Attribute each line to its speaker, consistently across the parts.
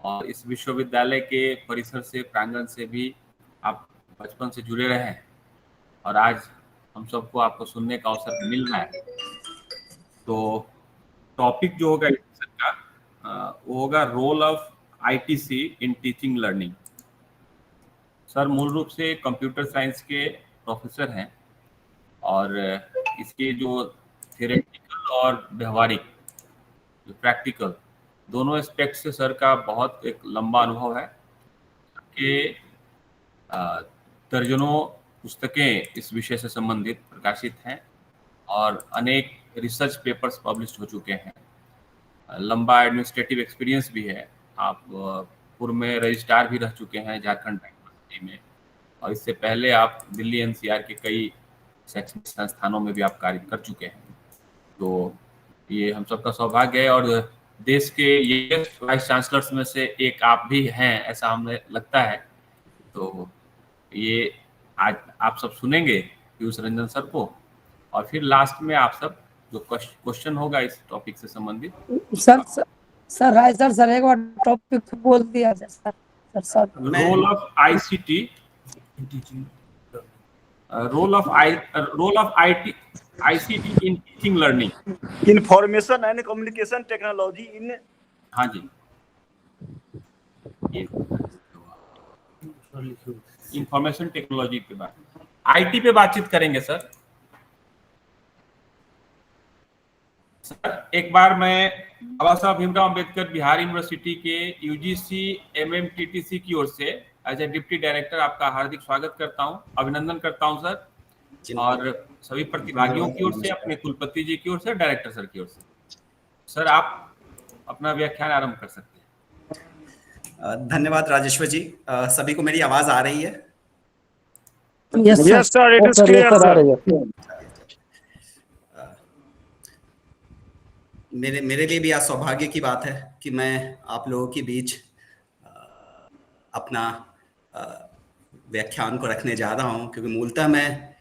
Speaker 1: और इस विश्वविद्यालय के परिसर से, प्रांगण से भी आप बचपन से जुड़े रहे हैं और आज हम सबको आपको सुनने का अवसर मिल रहा है। तो टॉपिक जो होगा इस सेशन का वो होगा role of ITC in teaching learning. Sir मूल रूप से कंप्यूटर साइंस के प्रोफेसर हैं और इसके जो थियोरेटिकल और व्यवहारिक, जो प्रैक्टिकल, दोनों एस्पेक्ट से सर का बहुत एक लंबा अनुभव है कि दर्जनों पुस्तकें इस विषय से संबंधित प्रकाशित हैं और अनेक रिसर्च पेपर्स पब्लिश हो चुके हैं। लंबा एडमिनिस्ट्रेटिव एक्सपीरियंस भी है। आप पूर्व में रजिस्ट्रार भी रह चुके हैं झारखंड यूनिवर्सिटी में और इससे पहले आप दिल्ली एनसीआर के कई शैक्षणिक संस्थानों में भी आप कार्य कर चुके हैं। तो ये हम सबका सौभाग्य है और देश के ये वाइस चांसलर्स में से एक आप भी हैं, ऐसा हमें लगता है। तो ये आज आप सब सुनेंगे पीयूष रंजन सर को और फिर लास्ट में आप सब जो क्वेश्चन होगा इस टॉपिक से संबंधित।
Speaker 2: सर हाय सर एक बार टॉपिक बोल दिया जाए sir.
Speaker 1: Role of ICT, role of ICT in teaching learning,
Speaker 3: information and communication technology in.
Speaker 1: हाँ जी, इंफॉर्मेशन टेक्नोलॉजी के बारे में, आईटी पे बातचीत करेंगे सर। एक बार मैं बाबा साहब भीमराव अंबेडकर बिहार यूनिवर्सिटी के यूजीसी एमएमटीटीसी की ओर से एज ए डिप्टी डायरेक्टर आपका हार्दिक स्वागत करता हूं, अभिनंदन करता हूं सर, और सभी प्रतिभागियों की ओर से, अपने कुलपति जी की ओर से, डायरेक्टर सर की ओर से। सर आप अपना व्याख्यान आरंभ कर सकते हैं।
Speaker 4: धन्यवाद राजेश्वर जी। सभी को मेरी आवाज आ रही है?
Speaker 3: Yes sir, it is clear sir.
Speaker 4: मेरे लिए भी आज सौभाग्य की बात है कि मैं आप लोगों के बीच अपना व्याख्यान को रखने जा रहा हूं, क्योंकि मूलतः मैं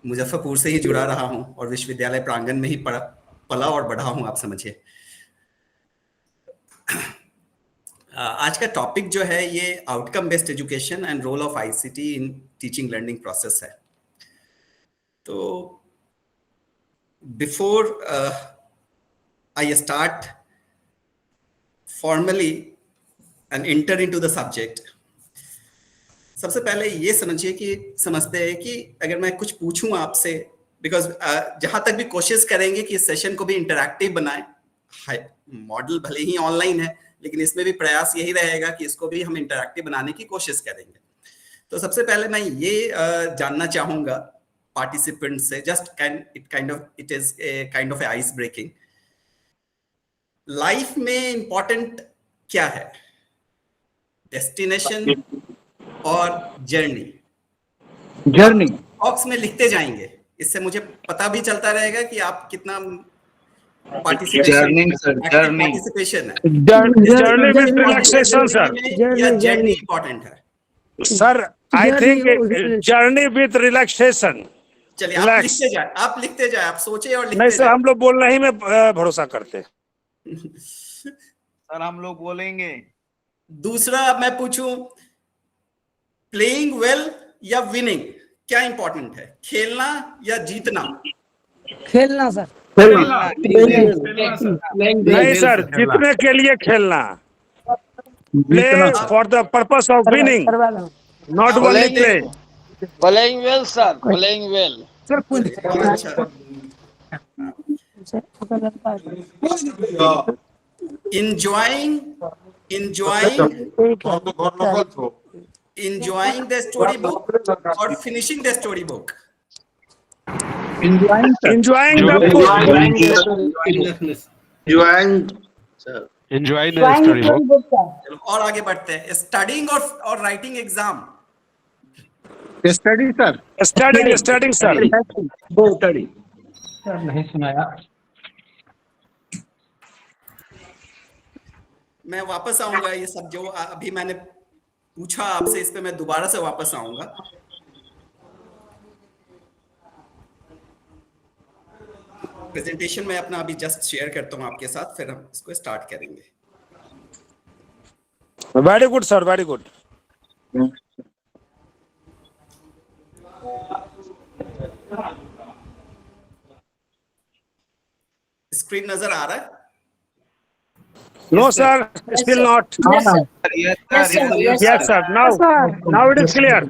Speaker 4: मुजफ्फरपुर से ही जुड़ा रहा हूं और विश्वविद्यालय प्रांगण में ही पला और बढ़ा हूं, आप समझिए। आज का टॉपिक जो है ये outcome based education and role of ICT in teaching learning process है। तो before I start formally and enter into the subject, सबसे पहले ये समझते हैं कि अगर मैं कुछ पूछूं आपसे, बिकॉज जहां तक भी कोशिश करेंगे कि इस सेशन को भी इंटरैक्टिव बनाएं, मॉडल भले ही ऑनलाइन है लेकिन इसमें भी प्रयास यही रहेगा कि इसको भी हम इंटरैक्टिव बनाने की कोशिश करेंगे। तो सबसे पहले मैं ये जानना चाहूंगा पार्टिसिपेंट से, it is a kind of ice breaking. Life में इंपॉर्टेंट क्या है, डेस्टिनेशन और जर्नी? बॉक्स में लिखते जाएंगे, इससे मुझे पता भी चलता रहेगा कि आप कितना पार्टिसिपेशन है।
Speaker 3: जर्नी विद रिलैक्सेशन सर,
Speaker 4: या जर्नी इंपॉर्टेंट है
Speaker 3: sir? I think journey with relaxation.
Speaker 4: चलिए आप लिखते जाए, आप सोचे और लिखते
Speaker 3: नहीं सर, हम लोग बोलना ही में भरोसा करते।
Speaker 5: सर हम लोग बोलेंगे।
Speaker 4: दूसरा मैं पूछूं, प्लेइंग वेल या विनिंग, क्या इंपॉर्टेंट है, खेलना या जीतना?
Speaker 2: खेलना सर।
Speaker 3: नहीं सर, जीतने के लिए खेलना। Play for the purpose of winning, not only play.
Speaker 5: Playing well sir, playing well
Speaker 4: sir. enjoying the storybook or finishing the storybook?
Speaker 3: Enjoying the storybook।
Speaker 4: और आगे बढ़ते हैं, स्टडिंग और writing exam?
Speaker 3: Study sir, studying sir.
Speaker 6: Study sir, नहीं सुनाया।
Speaker 4: मैं वापस आऊंगा, ये सब जो अभी मैंने पूछा आपसे, इस पे मैं दोबारा से वापस आऊंगा। प्रेजेंटेशन में अपना अभी जस्ट शेयर करता हूं आपके साथ, फिर हम इसको स्टार्ट करेंगे।
Speaker 3: Very good sir, very good.
Speaker 4: Screen नजर आ रहा है?
Speaker 3: No sir, still not.
Speaker 2: Yes, sir.
Speaker 5: Yes, sir.
Speaker 2: Yes,
Speaker 3: Yes, sir. Now it is clear.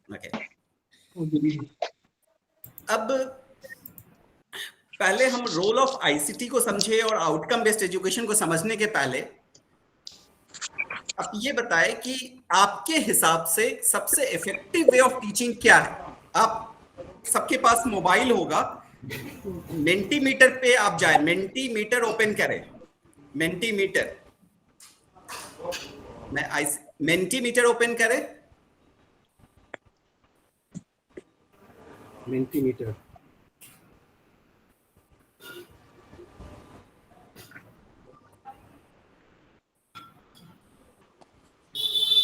Speaker 4: Okay. अब पहले हम रोल ऑफ आईसीटी को समझे और आउटकम बेस्ड एजुकेशन को समझने के पहले आप ये बताएं कि आपके हिसाब से सबसे इफेक्टिव वे ऑफ टीचिंग क्या है। आप सबके पास मोबाइल होगा, मेंटीमीटर पे आप जाए, मेंटीमीटर ओपन करें, मेंटीमीटर, मेंटीमीटर ओपन करें,
Speaker 6: सेंटीमीटर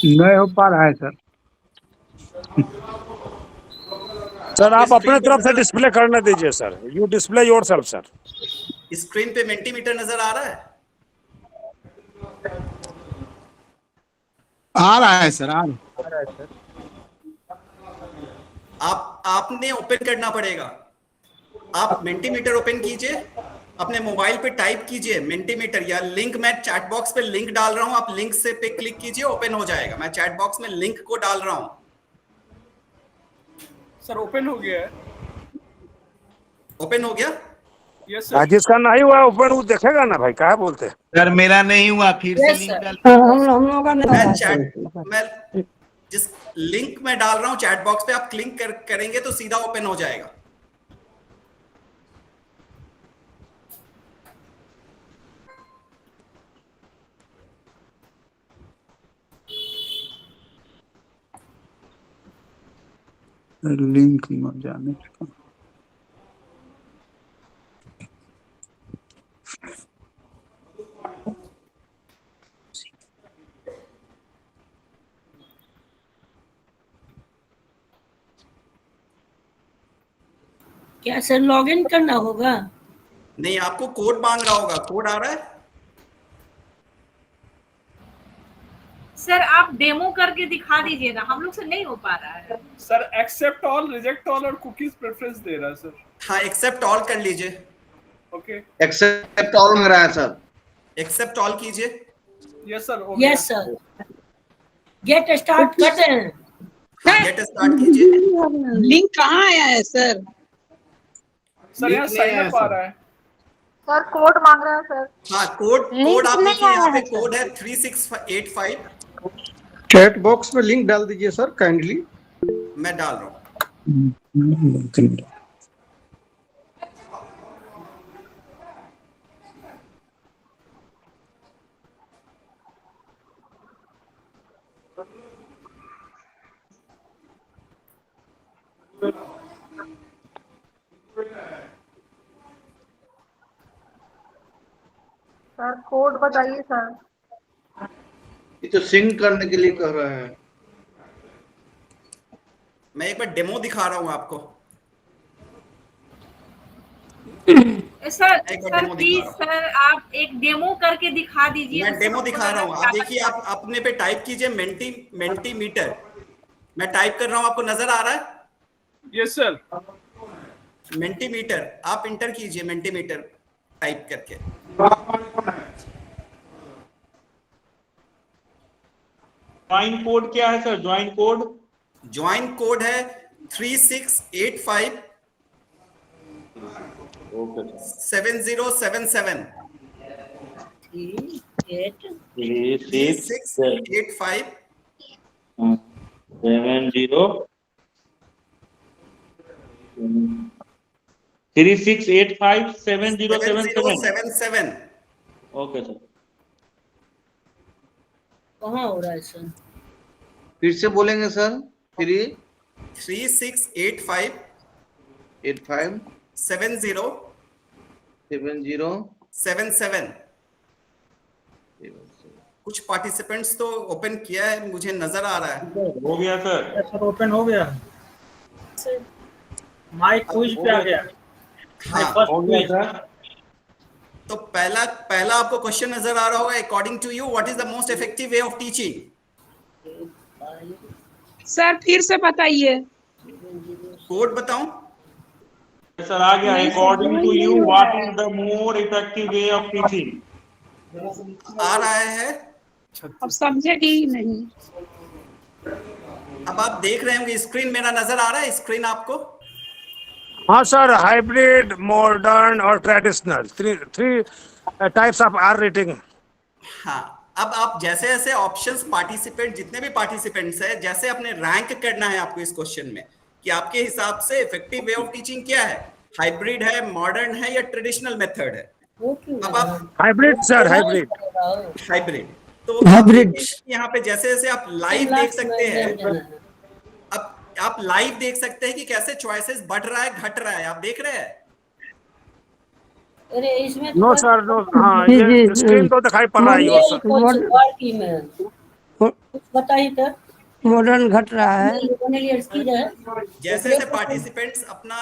Speaker 6: नहीं हो पा रहा है सर।
Speaker 3: सर आप अपने तरफ से डिस्प्ले करने दीजिए sir. You display yourself sir.
Speaker 4: Screen पे मेंटीमीटर नजर आ रहा है?
Speaker 7: आ रहा है सर, आ रहा है सर।
Speaker 4: आपने ओपन करना पड़ेगा। आप मेंटीमीटर ओपन कीजिए, अपने मोबाइल पे टाइप कीजिए मेंटीमीटर, या लिंक, मैं चैट बॉक्स पे लिंक डाल रहा हूं, आप लिंक से पे क्लिक कीजिए, ओपन हो जाएगा। मैं चैट बॉक्स में लिंक को डाल रहा हूं।
Speaker 8: सर ओपन हो गया है।
Speaker 4: ओपन हो गया?
Speaker 8: Yes sir.
Speaker 3: जिसका नहीं हुआ ओपन वो देखेगा ना भाई, क्या बोलते हैं?
Speaker 5: सर मेरा नहीं हुआ, फिर से
Speaker 2: Yes,
Speaker 5: लिंक
Speaker 2: sir.
Speaker 5: डाल।
Speaker 2: हम लोगों का नहीं
Speaker 4: मैं
Speaker 2: हुआ,
Speaker 4: चैट
Speaker 2: sir.
Speaker 4: मैं जिस लिंक में डाल रहा हूं चैट बॉक्स पे, आप क्लिक करेंगे तो सीधा ओपन हो जाएगा।
Speaker 7: लिंक में जाने का
Speaker 2: क्या सर लॉगिन करना होगा?
Speaker 4: नहीं, आपको कोड मांग रहा होगा। कोड आ रहा है?
Speaker 9: सर आप डेमो करके दिखा दीजिए ना, हम लोग से नहीं हो पा रहा है।
Speaker 8: Sir except all, reject all और कुकीज प्रेफरेंस दे रहा है सर।
Speaker 4: हाँ, एक्सेप्ट ऑल कर लीजिए।
Speaker 8: ओके,
Speaker 5: एक्सेप्ट ऑल में रहा है सर।
Speaker 4: एक्सेप्ट ऑल कीजिए।
Speaker 8: यस सर हो गया।
Speaker 2: Yes sir. गेट स्टार्ट करते हैं।
Speaker 4: गेट स्टार्ट कीजिए।
Speaker 10: लिंक कहाँ आया है सर?
Speaker 8: सर यहाँ साइन अप आ रहा है।
Speaker 9: सर कोड मांग रहा है सर।
Speaker 4: हाँ, कोड आप लिखिए, यहाँ पे कोड है 3685।
Speaker 6: चैट बॉक्स में लिंक डाल दीजिए सर काइंडली।
Speaker 4: मैं डाल रहा हूँ।
Speaker 9: सर कोड बताइए सर।
Speaker 5: ये तो सिंक करने के लिए कह रहा है।
Speaker 4: मैं एक बार डेमो दिखा रहा हूँ आपको।
Speaker 9: सर
Speaker 4: एक बार
Speaker 9: सर
Speaker 4: डेमो
Speaker 9: प्लीज
Speaker 4: दिखा
Speaker 9: सर आप एक डेमो करके दिखा दीजिए।
Speaker 4: मैं डेमो दिखा रहा हूँ। आप देखिए, आप अपने पे टाइप कीजिए मेंटीमीटर। मैं टाइप कर रहा हूँ, आपको नजर आ रहा है?
Speaker 8: Yes sir.
Speaker 4: मेंटीमीटर आप इंटर कीजिए, मेंटीमीटर टाइप करके।
Speaker 11: ज्वाइन कोड क्या है sir? Join code?
Speaker 4: Join code है 3685 7077। 3685
Speaker 11: 36857077। Okay sir.
Speaker 2: कहाँ हो रहा है सर?
Speaker 5: फिर से बोलेंगे सर।
Speaker 4: 3685
Speaker 5: 85
Speaker 4: 7077। कुछ पार्टिसिपेंट्स तो ओपन किया है, मुझे नजर आ रहा है।
Speaker 11: हो गया सर।
Speaker 6: सर ओपन हो गया। माइक क्विज पे आ गया।
Speaker 4: हाँ,
Speaker 11: हो गया सर।
Speaker 4: तो पहला आपको क्वेश्चन नजर आ रहा होगा, according to you what is the most effective way of teaching?
Speaker 10: Sir फिर से बताइए।
Speaker 4: कोड बताऊं?
Speaker 11: सर आ गया, according to you what is the more effective way of teaching.
Speaker 4: आ रहा है,
Speaker 10: अब समझे कि नहीं?
Speaker 4: अब आप देख रहे होंगे स्क्रीन, मेरा नजर आ रहा है स्क्रीन आपको?
Speaker 3: हाँ सर, हाइब्रिड, मॉडर्न और traditional, three types of are rating.
Speaker 4: हाँ, अब आप जैसे जैसे ऑप्शंस पार्टिसिपेंट, जितने भी पार्टिसिपेंट्स है, जैसे अपने रैंक करना है आपको इस क्वेश्चन में कि आपके हिसाब से इफेक्टिव वे ऑफ टीचिंग क्या है, हाइब्रिड है, मॉडर्न है या ट्रेडिशनल मेथड है। अब आप
Speaker 3: हाइब्रिड सर,
Speaker 4: हाइब्रिड तो
Speaker 2: हाइब्रिड
Speaker 4: यहाँ पे जैसे जैसे आप लाइव देख सकते हैं, अब आप लाइव देख सकते हैं कि कैसे चॉइसेस बढ़ रहा है घट रहा है, आप देख रहे हैं?
Speaker 10: अरे इसमें
Speaker 3: नो सर, नो। हाँ, ये स्क्रीन तो दिखाई पड़ रहा है सर।
Speaker 10: बताइए तो,
Speaker 2: मॉडर्न घट रहा है।
Speaker 4: जैसे जैसे पार्टिसिपेंट्स अपना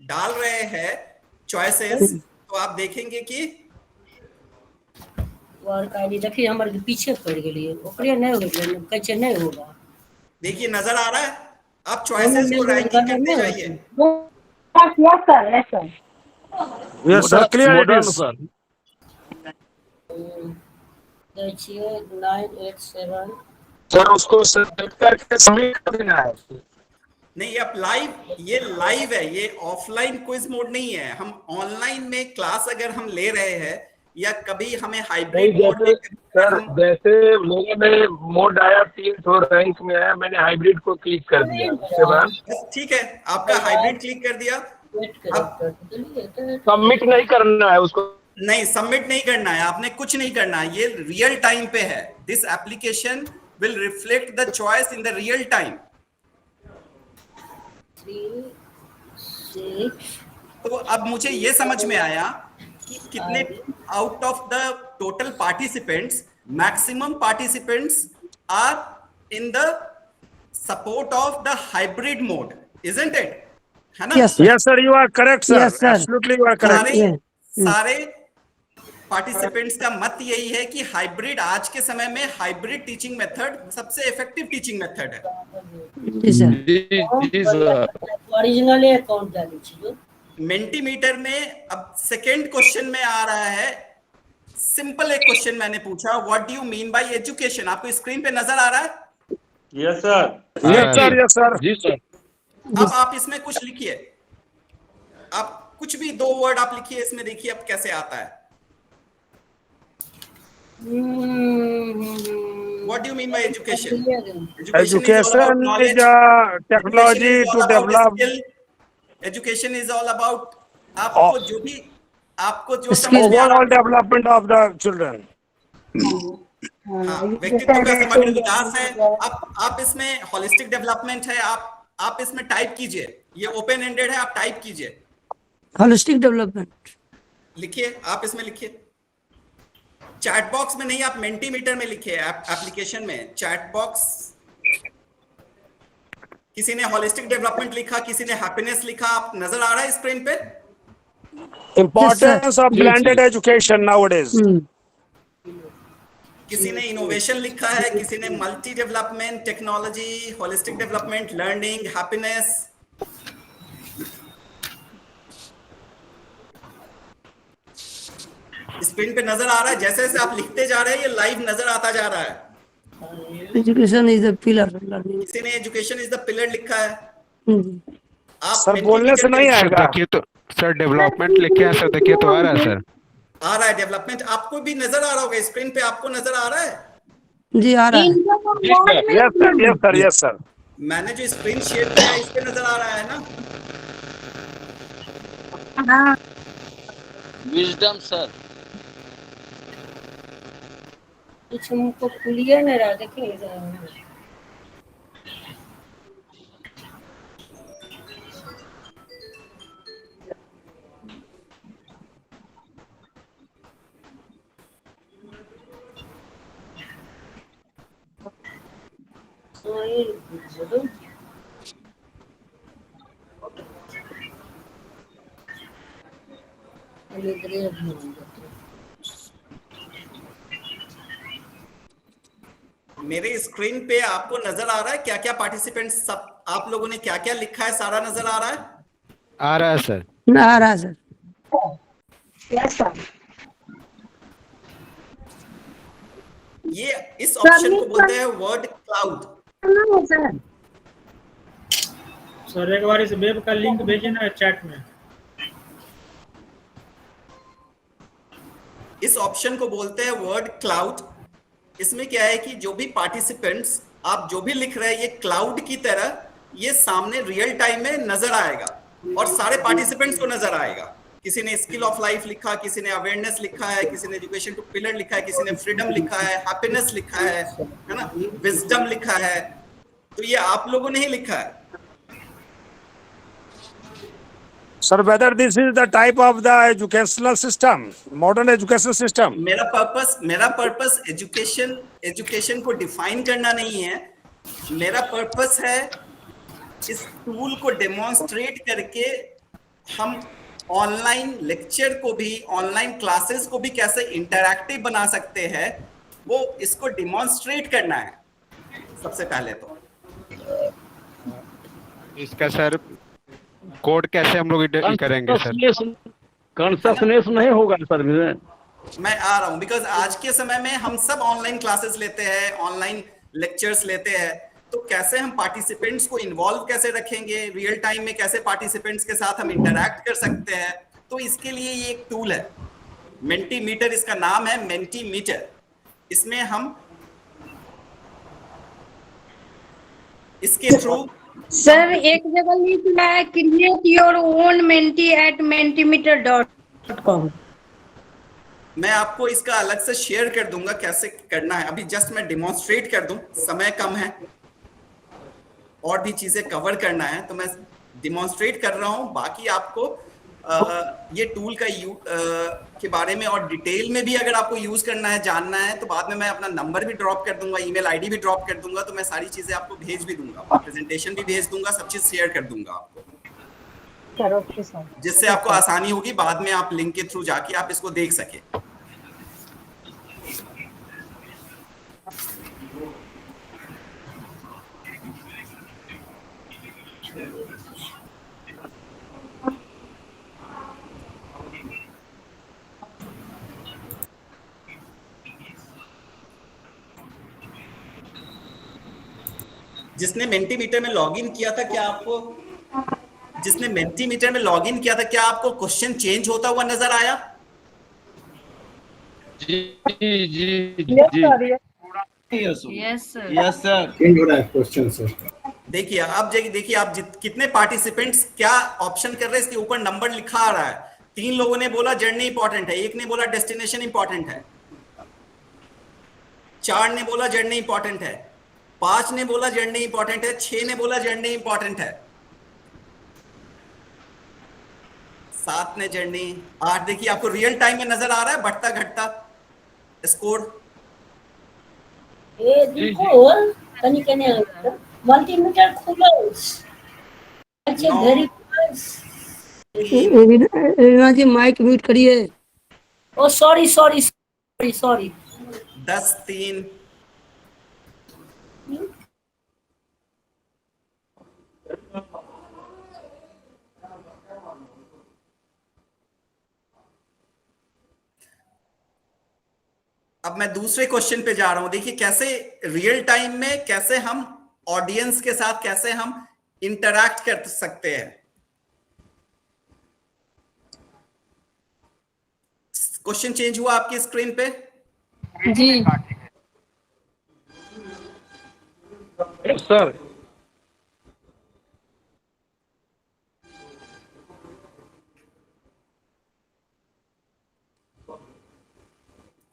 Speaker 4: डाल रहे हैं चॉइसेस, तो आप देखेंगे कि
Speaker 10: देखिए हमारे पीछे पड़ गई, ओकरे नहीं होगा, कैसे नहीं होगा।
Speaker 4: देखिए नजर आ रहा है, आप चॉइसेस को रैंकिंग करते जाइए।
Speaker 3: Yes sir, clear it is sir.
Speaker 10: देखिए 987
Speaker 3: सर उसको सेलेक्ट करके सबमिट कर देना है।
Speaker 4: नहीं, आप ये लाइव है, ये ऑफलाइन क्विज मोड नहीं है। हम ऑनलाइन में क्लास अगर हम ले रहे हैं या कभी हमें हाइब्रिड मोड में,
Speaker 3: सर जैसे मेरे में मोड आया 300 रैंक में आया, मैंने हाइब्रिड को क्लिक कर दिया, उसके बाद
Speaker 4: बस ठीक है, आपका हाइब्रिड क्लिक कर दिया।
Speaker 3: सबमिट नहीं करना है उसको।
Speaker 4: नहीं, सबमिट नहीं करना है, आपने कुछ नहीं करना है, ये रियल टाइम पे है। This application will reflect the choice in the real time. तो अब मुझे ये समझ में आया कि कितने out of the total participants, maximum participants are in the support of the hybrid mode, isn't it? है ना?
Speaker 3: Yes sir, you are correct sir, absolutely you are correct.
Speaker 4: सारे पार्टिसिपेंट्स का मत यही है कि हाइब्रिड, आज के समय में हाइब्रिड टीचिंग मेथड सबसे इफेक्टिव टीचिंग मेथड है।
Speaker 2: जी सर।
Speaker 10: ओरिजिनल अकाउंट डाली चाहिए
Speaker 4: मेंटीमीटर में। अब सेकंड क्वेश्चन में आ रहा है, सिंपल एक क्वेश्चन मैंने पूछा, what do you mean by education? आपको स्क्रीन पे नजर आ रहा है?
Speaker 11: Yes sir,
Speaker 3: yes sir, yes sir, जी सर।
Speaker 4: अब आप इसमें कुछ लिखिए, आप कुछ भी 2 वर्ड आप लिखिए इसमें, देखिए अब कैसे आता है। What do you mean by education?
Speaker 3: Education is technology to develop.
Speaker 4: Education is all about आपको जो
Speaker 3: overall development of the children.
Speaker 4: व्यक्तित्व का समग्र विकास है। आप इसमें होलिस्टिक डेवलपमेंट है, आप इसमें टाइप कीजिए, ये ओपन एंडेड है, आप टाइप कीजिए
Speaker 2: होलिस्टिक डेवलपमेंट
Speaker 4: लिखिए, आप इसमें लिखिए। चैट बॉक्स में नहीं, आप मेंटीमीटर में लिखिए, एप्लीकेशन में चैट बॉक्स। किसी ने होलिस्टिक डेवलपमेंट लिखा, किसी ने हैप्पीनेस लिखा, आप नजर आ रहा है स्क्रीन पे?
Speaker 3: Importance of blended education nowadays.
Speaker 4: किसी ने इनोवेशन लिखा है, किसी ने multi development, technology, holistic development, learning, happiness. Screen पे नजर आ रहा है, जैसे जैसे आप लिखते जा रहे हैं ये लाइव नजर आता जा रहा है।
Speaker 2: Education is the pillar.
Speaker 4: किसी ने एजुकेशन इज द पिलर लिखा है। आप
Speaker 3: सर बोलने से नहीं आएगा।
Speaker 12: देखिए तो सर, डेवलपमेंट लिखे हैं सर, देखिए तो आ रहा है सर,
Speaker 4: आ रहा है डेवलपमेंट। आपको भी नजर आ रहा होगा स्क्रीन पे, आपको नजर आ रहा है?
Speaker 2: जी आ रहा है।
Speaker 3: Yes sir, yes sir, yes sir.
Speaker 4: मैंने जो स्क्रीन शेयर किया है इस पे नजर आ रहा है ना?
Speaker 10: हाँ।
Speaker 13: विजडम सर,
Speaker 10: कुछ हमको क्लियर नहीं रहा, देखिए
Speaker 4: मेरे स्क्रीन पे आपको नजर आ रहा है क्या क्या पार्टिसिपेंट्स सब आप लोगों ने क्या क्या लिखा है, सारा नजर आ रहा है?
Speaker 12: आ रहा है सर।
Speaker 2: आ रहा है सर। Yes sir.
Speaker 4: ये इस ऑप्शन को बोलते हैं वर्ड क्लाउड।
Speaker 8: सर एक बार इस वेब का लिंक भेजिए ना चैट में।
Speaker 4: इस ऑप्शन को बोलते हैं वर्ड क्लाउड। इसमें क्या है कि जो भी पार्टिसिपेंट्स आप जो भी लिख रहे हैं ये क्लाउड की तरह ये सामने रियल टाइम में नजर आएगा और सारे पार्टिसिपेंट्स को नजर आएगा। किसी ने स्किल ऑफ लाइफ लिखा, किसी ने अवेयरनेस लिखा है, किसी ने एजुकेशन टू पिलर लिखा है, किसी ने फ्रीडम लिखा है, हैप्पीनेस लिखा है ना, विजडम लिखा है। तो ये आप लोगों ने ही लिखा है।
Speaker 3: Sir, whether this is the type of the educational system, modern education system?
Speaker 4: मेरा पर्पस एजुकेशन को डिफाइन करना नहीं है। मेरा पर्पस है इस टूल को डेमोन्स्ट्रेट करके हम ऑनलाइन लेक्चर को भी, ऑनलाइन क्लासेस को भी कैसे इंटरैक्टिव बना सकते हैं, वो इसको डेमोन्स्ट्रेट करना है सबसे पहले तो।
Speaker 12: इसका सर कोड कैसे हम लोग करेंगे सर?
Speaker 11: कंसेप्शनेस नहीं होगा सर।
Speaker 4: मैं आ रहा हूं बिकॉज आज के समय में हम सब ऑनलाइन क्लासेस लेते हैं, ऑनलाइन लेक्चर्स लेते हैं, तो कैसे हम पार्टिसिपेंट्स को इन्वॉल्व कैसे रखेंगे, रियल टाइम में कैसे पार्टिसिपेंट्स के साथ हम इंटरैक्ट कर सकते हैं, तो इसके लिए ये एक टूल है मेंटीमीटर। इसका नाम है मेंटीमीटर। इसमें हम इसके थ्रू
Speaker 10: सर एक जगह लिख रहा है create your own Menti at mentimeter.com।
Speaker 4: मैं आपको इसका अलग से शेयर कर दूंगा कैसे करना है। अभी जस्ट मैं डेमोन्स्ट्रेट कर दूं, समय कम है और भी चीजें कवर करना है तो मैं डेमोन्स्ट्रेट कर रहा हूं। बाकी आपको ये टूल का के बारे में और डिटेल में भी अगर आपको यूज करना है, जानना है, तो बाद में मैं अपना नंबर भी ड्रॉप कर दूंगा, ईमेल आईडी भी ड्रॉप कर दूंगा, तो मैं सारी चीजें आपको भेज भी दूंगा, प्रेजेंटेशन भी भेज दूंगा, सब चीज शेयर कर दूंगा आपको, जिससे आपको आसानी होगी बाद में आप लिंक के थ्रू जाके आप इसको देख सके। जिसने मेंटीमीटर में लॉगिन किया था, क्या आपको जिसने मेंटीमीटर में लॉगिन किया था, क्या आपको क्वेश्चन चेंज होता हुआ नजर आया?
Speaker 13: जी जी जी
Speaker 9: yes sir.
Speaker 6: Yes sir. Change हो रहा है क्वेश्चन सर।
Speaker 4: देखिए अब देखिए आप कितने पार्टिसिपेंट्स क्या ऑप्शन कर रहे हैं, इसके ऊपर नंबर लिखा आ रहा है। 3 लोगों ने बोला जर्नी इंपॉर्टेंट है, 1 ने बोला डेस्टिनेशन इंपॉर्टेंट है, 4 ने बोला जर्नी इंपॉर्टेंट है, 5 ने बोला जर्नी इंपॉर्टेंट है, 6 ने बोला जर्नी इंपॉर्टेंट है, 7 ने जर्नी, 8। देखिए आपको रियल टाइम में नजर आ रहा है बढ़ता घटता स्कोर।
Speaker 10: ए देखो कनी कने मल्टीमीटर खोलो। अच्छा वेरी
Speaker 2: रीना जी माइक म्यूट करिए।
Speaker 10: ओ सॉरी सॉरी सॉरी सॉरी।
Speaker 4: 10 3 अब मैं दूसरे क्वेश्चन पे जा रहा हूं। देखिए कैसे रियल टाइम में कैसे हम ऑडियंस के साथ कैसे हम इंटरैक्ट कर सकते हैं। क्वेश्चन चेंज हुआ आपकी स्क्रीन पे?
Speaker 2: जी
Speaker 11: सर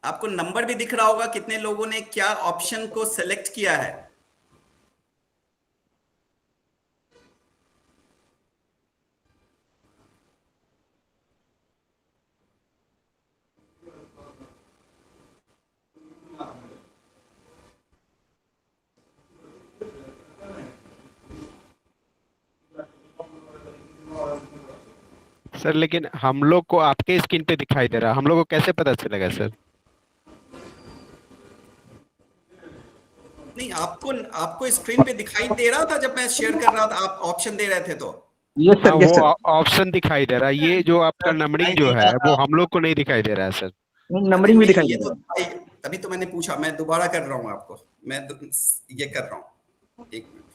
Speaker 4: आपको नंबर भी दिख रहा होगा कितने लोगों ने क्या ऑप्शन को सिलेक्ट किया है।
Speaker 12: सर लेकिन हम लोग को आपके स्क्रीन पे दिखाई दे रहा, हम लोग को कैसे पता चलेगा सर?
Speaker 4: नहीं, आपको स्क्रीन पे दिखाई दे रहा था जब मैं शेयर कर रहा था, आप ऑप्शन दे रहे थे तो?
Speaker 6: यस सर, यस
Speaker 12: वो
Speaker 6: सर।
Speaker 12: ऑप्शन दिखाई दे रहा है, ये जो आपका नंबरिंग जो है वो हम लोग को नहीं दिखाई दे रहा है सर।
Speaker 6: नंबरिंग भी दिखाई
Speaker 4: ये
Speaker 6: दे
Speaker 4: तो
Speaker 6: रहा है।
Speaker 4: अभी तो मैंने पूछा, मैं दोबारा कर रहा हूँ आपको, मैं ये कर रहा हूँ, एक मिनट।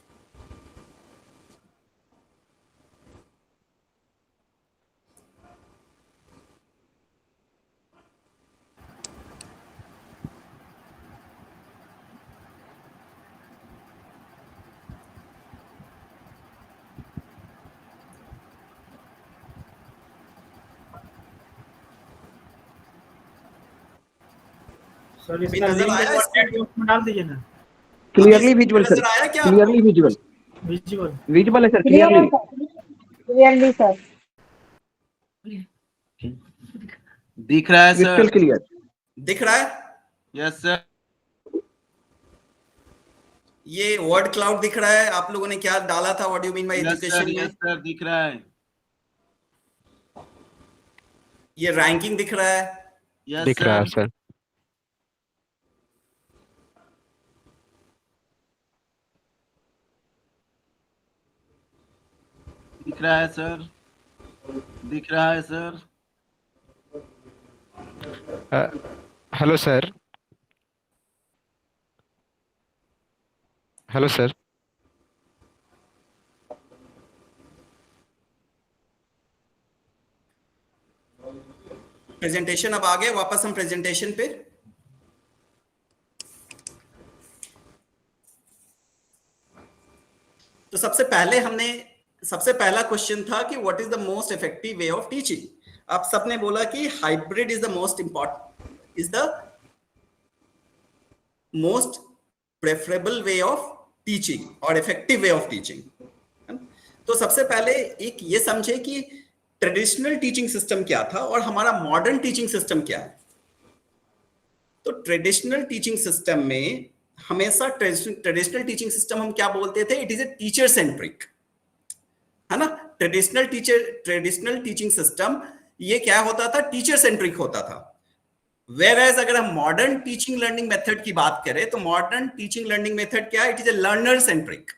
Speaker 4: अभी नजर आया इसको?
Speaker 8: डाल दीजिए ना।
Speaker 6: क्लियरली विजुअल सर,
Speaker 4: नजर आया क्या
Speaker 6: क्लियरली विजुअल, विजुअल है सर, क्लियरली।
Speaker 10: Clearly sir.
Speaker 5: दिख रहा है सर?
Speaker 6: Crystal clear.
Speaker 4: दिख रहा है?
Speaker 5: Yes sir.
Speaker 4: ये वर्ड क्लाउड दिख रहा है? आप लोगों ने क्या डाला था, what do you mean by education में?
Speaker 5: यस सर, दिख रहा है।
Speaker 4: ये रैंकिंग दिख रहा है?
Speaker 5: यस
Speaker 12: दिख रहा है सर।
Speaker 5: दिख रहा है सर, दिख रहा है sir.
Speaker 12: Hello sir, hello sir.
Speaker 4: Presentation अब आ गए, वापस हम प्रेजेंटेशन पे। तो सबसे पहला क्वेश्चन था कि what is the most effective way of teaching. आप सबने बोला कि hybrid is the most important, is the most preferable way of teaching और इफेक्टिव वे ऑफ टीचिंग। तो सबसे पहले एक ये समझे कि ट्रेडिशनल टीचिंग सिस्टम क्या था और हमारा मॉडर्न टीचिंग सिस्टम क्या है। तो ट्रेडिशनल टीचिंग सिस्टम में हमेशा ट्रेडिशनल टीचिंग सिस्टम हम क्या बोलते थे, it is a teacher centric, है ना। ट्रेडिशनल टीचिंग सिस्टम ये क्या होता था, टीचर सेंट्रिक होता था। वेयर एज अगर हम मॉडर्न टीचिंग लर्निंग मेथड की बात करें तो मॉडर्न टीचिंग लर्निंग मेथड क्या है, it is A learner centric.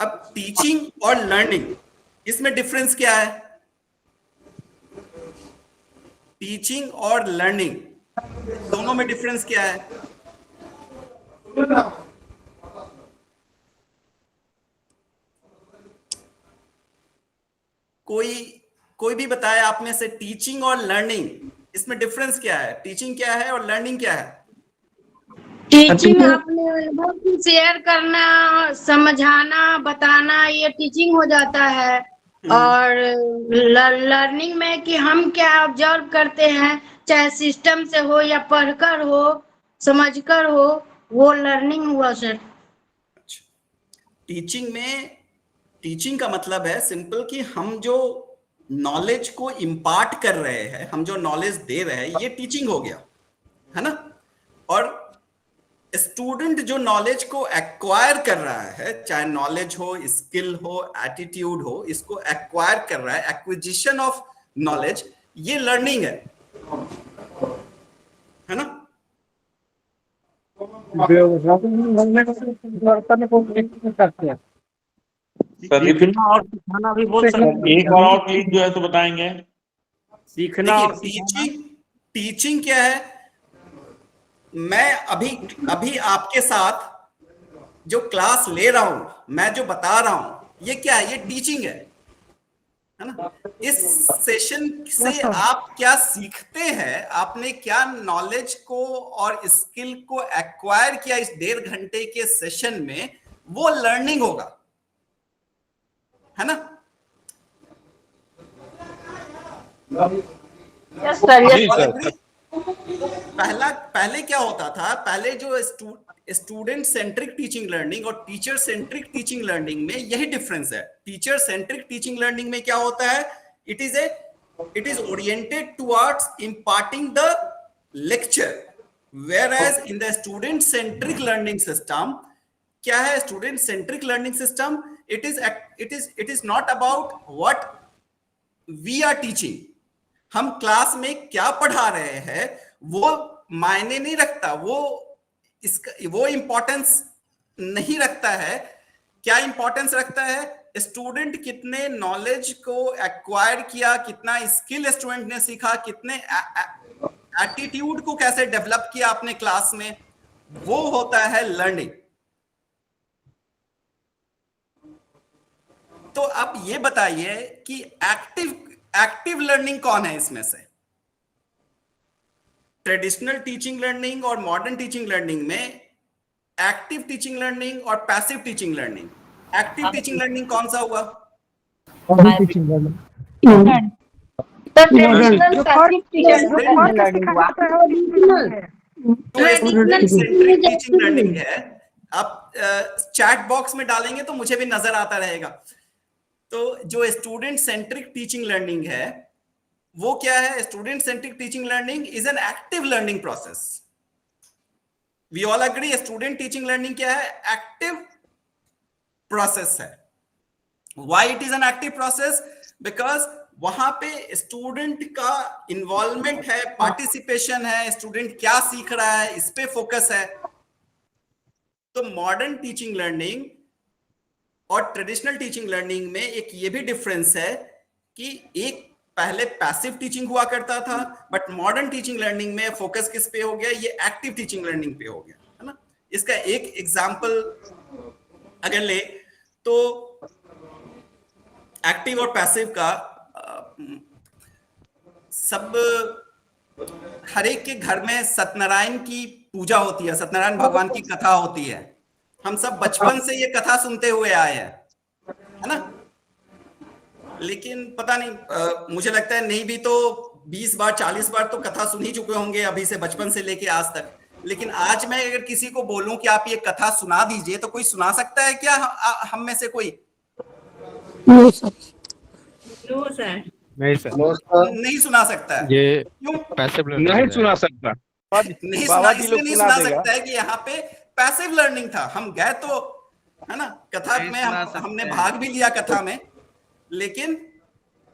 Speaker 4: अब टीचिंग और लर्निंग, इसमें डिफरेंस क्या है? टीचिंग और लर्निंग दोनों में डिफरेंस क्या है? कोई भी बताए आप में से, टीचिंग और लर्निंग इसमें डिफरेंस क्या है? टीचिंग क्या है और लर्निंग क्या है?
Speaker 10: टीचिंग अपने अनुभव शेयर करना, समझाना, बताना, ये टीचिंग हो जाता है। और लर्निंग में कि हम क्या ऑब्जर्व करते हैं, चाहे सिस्टम से हो या पढ़कर हो, समझकर हो, वो लर्निंग हुआ सर।
Speaker 4: टीचिंग में, टीचिंग का मतलब है सिंपल कि हम जो नॉलेज को इम्पार्ट कर रहे हैं, हम जो नॉलेज दे रहे हैं, ये टीचिंग हो गया, है ना। और स्टूडेंट जो नॉलेज को एक्वायर कर रहा है, चाहे नॉलेज हो, स्किल हो, एटीट्यूड हो, इसको एक्वायर कर रहा है, एक्विजिशन ऑफ नॉलेज, ये लर्निंग है ना।
Speaker 11: सीखना और सिखाना भी बोल सकते हैं। एक बार और प्लीज जो है तो बताएंगे। सीखना और
Speaker 4: टीचिंग क्या है? मैं अभी आपके साथ जो क्लास ले रहा हूं, मैं जो बता रहा हूं, ये क्या है? ये टीचिंग है ना। इस सेशन से आप क्या सीखते हैं, आपने क्या नॉलेज को और स्किल को एक्वायर किया इस 1.5 घंटे के सेशन में, वो लर्निंग होगा, है ना।
Speaker 10: Yes sir, yes sir.
Speaker 4: पहले क्या होता था, पहले जो स्टूडेंट सेंट्रिक टीचिंग लर्निंग और टीचर सेंट्रिक टीचिंग लर्निंग में यही डिफरेंस है। टीचर सेंट्रिक टीचिंग लर्निंग में क्या होता है, it is oriented towards imparting the lecture, whereas in the student centric learning system क्या है? Student centric learning system, it is not about what we are teaching, हम class में क्या पढ़ा रहे हैं वो मायने नहीं रखता, वो इसका वो इंपॉर्टेंस नहीं रखता है। क्या इंपॉर्टेंस रखता है? स्टूडेंट कितने नॉलेज को एक्वायर किया, कितना स्किल स्टूडेंट ने सीखा, कितने एटीट्यूड को कैसे डेवलप किया अपने क्लास में, वो होता है लर्निंग। तो आप ये बताइए कि एक्टिव लर्निंग कौन है इसमें से? ट्रेडिशनल टीचिंग लर्निंग और मॉडर्न टीचिंग लर्निंग में एक्टिव टीचिंग लर्निंग और passive teaching learning, active teaching learning कौन सा हुआ? सेंट्रिक टीचिंग लर्निंग है। आप चैट बॉक्स में डालेंगे तो मुझे भी नजर आता रहेगा। तो जो स्टूडेंट सेंट्रिक टीचिंग लर्निंग है वो क्या है? Student centric teaching learning is an active learning process. We all agree student teaching learning क्या है? एक्टिव प्रोसेस है। Why it is an active process? Because वहां पे स्टूडेंट का इन्वॉल्वमेंट है, पार्टिसिपेशन है, स्टूडेंट क्या सीख रहा है इस पे फोकस है। तो मॉडर्न टीचिंग लर्निंग और ट्रेडिशनल टीचिंग लर्निंग में एक ये भी डिफरेंस है कि एक पहले पैसिव टीचिंग हुआ करता था, बट मॉडर्न टीचिंग लर्निंग में फोकस किस पे हो गया? ये एक्टिव टीचिंग लर्निंग पे हो गया, है ना। इसका एक एग्जांपल अगर ले तो एक्टिव और पैसिव का सब हर एक के घर में सत्यनारायण की पूजा होती है, सत्यनारायण भगवान की कथा होती है। हम सब बचपन से ये कथा सुनते हुए आए हैं, है ना। लेकिन पता नहीं मुझे लगता है नहीं भी तो 20 बार 40 बार तो कथा सुन ही चुके होंगे अभी से, बचपन से लेके आज तक। लेकिन आज मैं अगर किसी को बोलूं कि आप ये कथा सुना दीजिए तो कोई सुना सकता है क्या हम में से कोई?
Speaker 2: No sir.
Speaker 12: नहीं सर,
Speaker 4: नहीं सुना सकता है।
Speaker 12: ये
Speaker 4: क्यों
Speaker 12: पैसिव
Speaker 11: नहीं सुना सकता।
Speaker 4: नहीं सुना, इसलिए नहीं सुना सकता है कि यहाँ पे पैसिव लर्निंग था। हम गए तो, है ना, कथा में हमने भाग भी लिया कथा में, लेकिन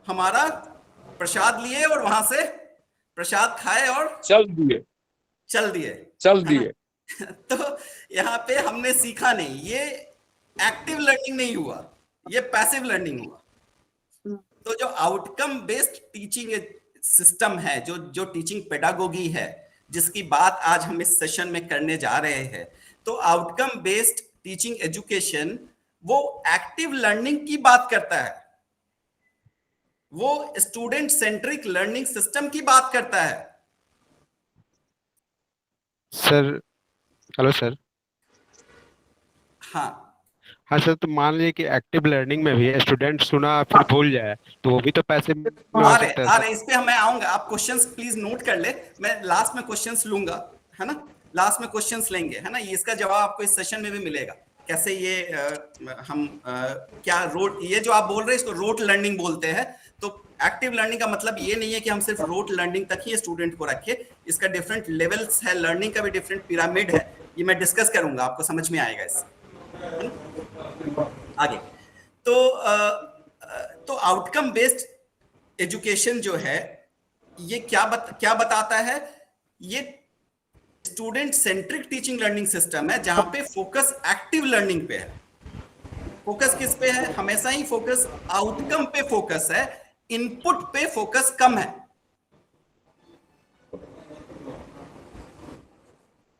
Speaker 4: हमारा प्रसाद लिए और वहां से प्रसाद खाए और चल दिए। तो यहाँ पे हमने सीखा नहीं, ये एक्टिव लर्निंग नहीं हुआ, ये पैसिव लर्निंग हुआ। तो जो आउटकम बेस्ड टीचिंग सिस्टम है, जो टीचिंग पेडागोगी है, जिसकी बात आज हम इस सेशन में करने जा रहे हैं, तो आउटकम बेस्ड टीचिंग एजुकेशन वो एक्टिव लर्निंग की बात करता है, वो स्टूडेंट सेंट्रिक लर्निंग सिस्टम की बात करता है।
Speaker 12: Sir, hello sir.
Speaker 4: हाँ
Speaker 12: सर, तो मान लीजिए कि एक्टिव लर्निंग में भी स्टूडेंट सुना फिर भूल जाए तो वो भी तो पैसिव में हो सकता है।
Speaker 4: अरे इस पे मैं आऊंगा, आप क्वेश्चंस प्लीज नोट कर ले, मैं लास्ट में क्वेश्चंस लूंगा, है ना, लास्ट में क्वेश्चंस लेंगे, है ना। इसका जवाब आपको इस सेशन में भी मिलेगा, कैसे ये क्या रोट, ये जो आप बोल रहे हैं इसको रोट लर्निंग बोलते हैं। तो एक्टिव लर्निंग का मतलब ये नहीं है कि हम सिर्फ रोट लर्निंग तक ही स्टूडेंट को रखें, इसका डिफरेंट लेवल्स है, लर्निंग का भी डिफरेंट पिरामिड है, ये मैं डिस्कस करूंगा, आपको समझ में आएगा इससे आगे। तो आउटकम बेस्ड एजुकेशन जो है ये क्या बताता है? ये student centric teaching learning system है जहां पे फोकस एक्टिव लर्निंग पे है। फोकस किस पे है? हमेशा ही फोकस आउटकम पे फोकस है, इनपुट पे फोकस कम है।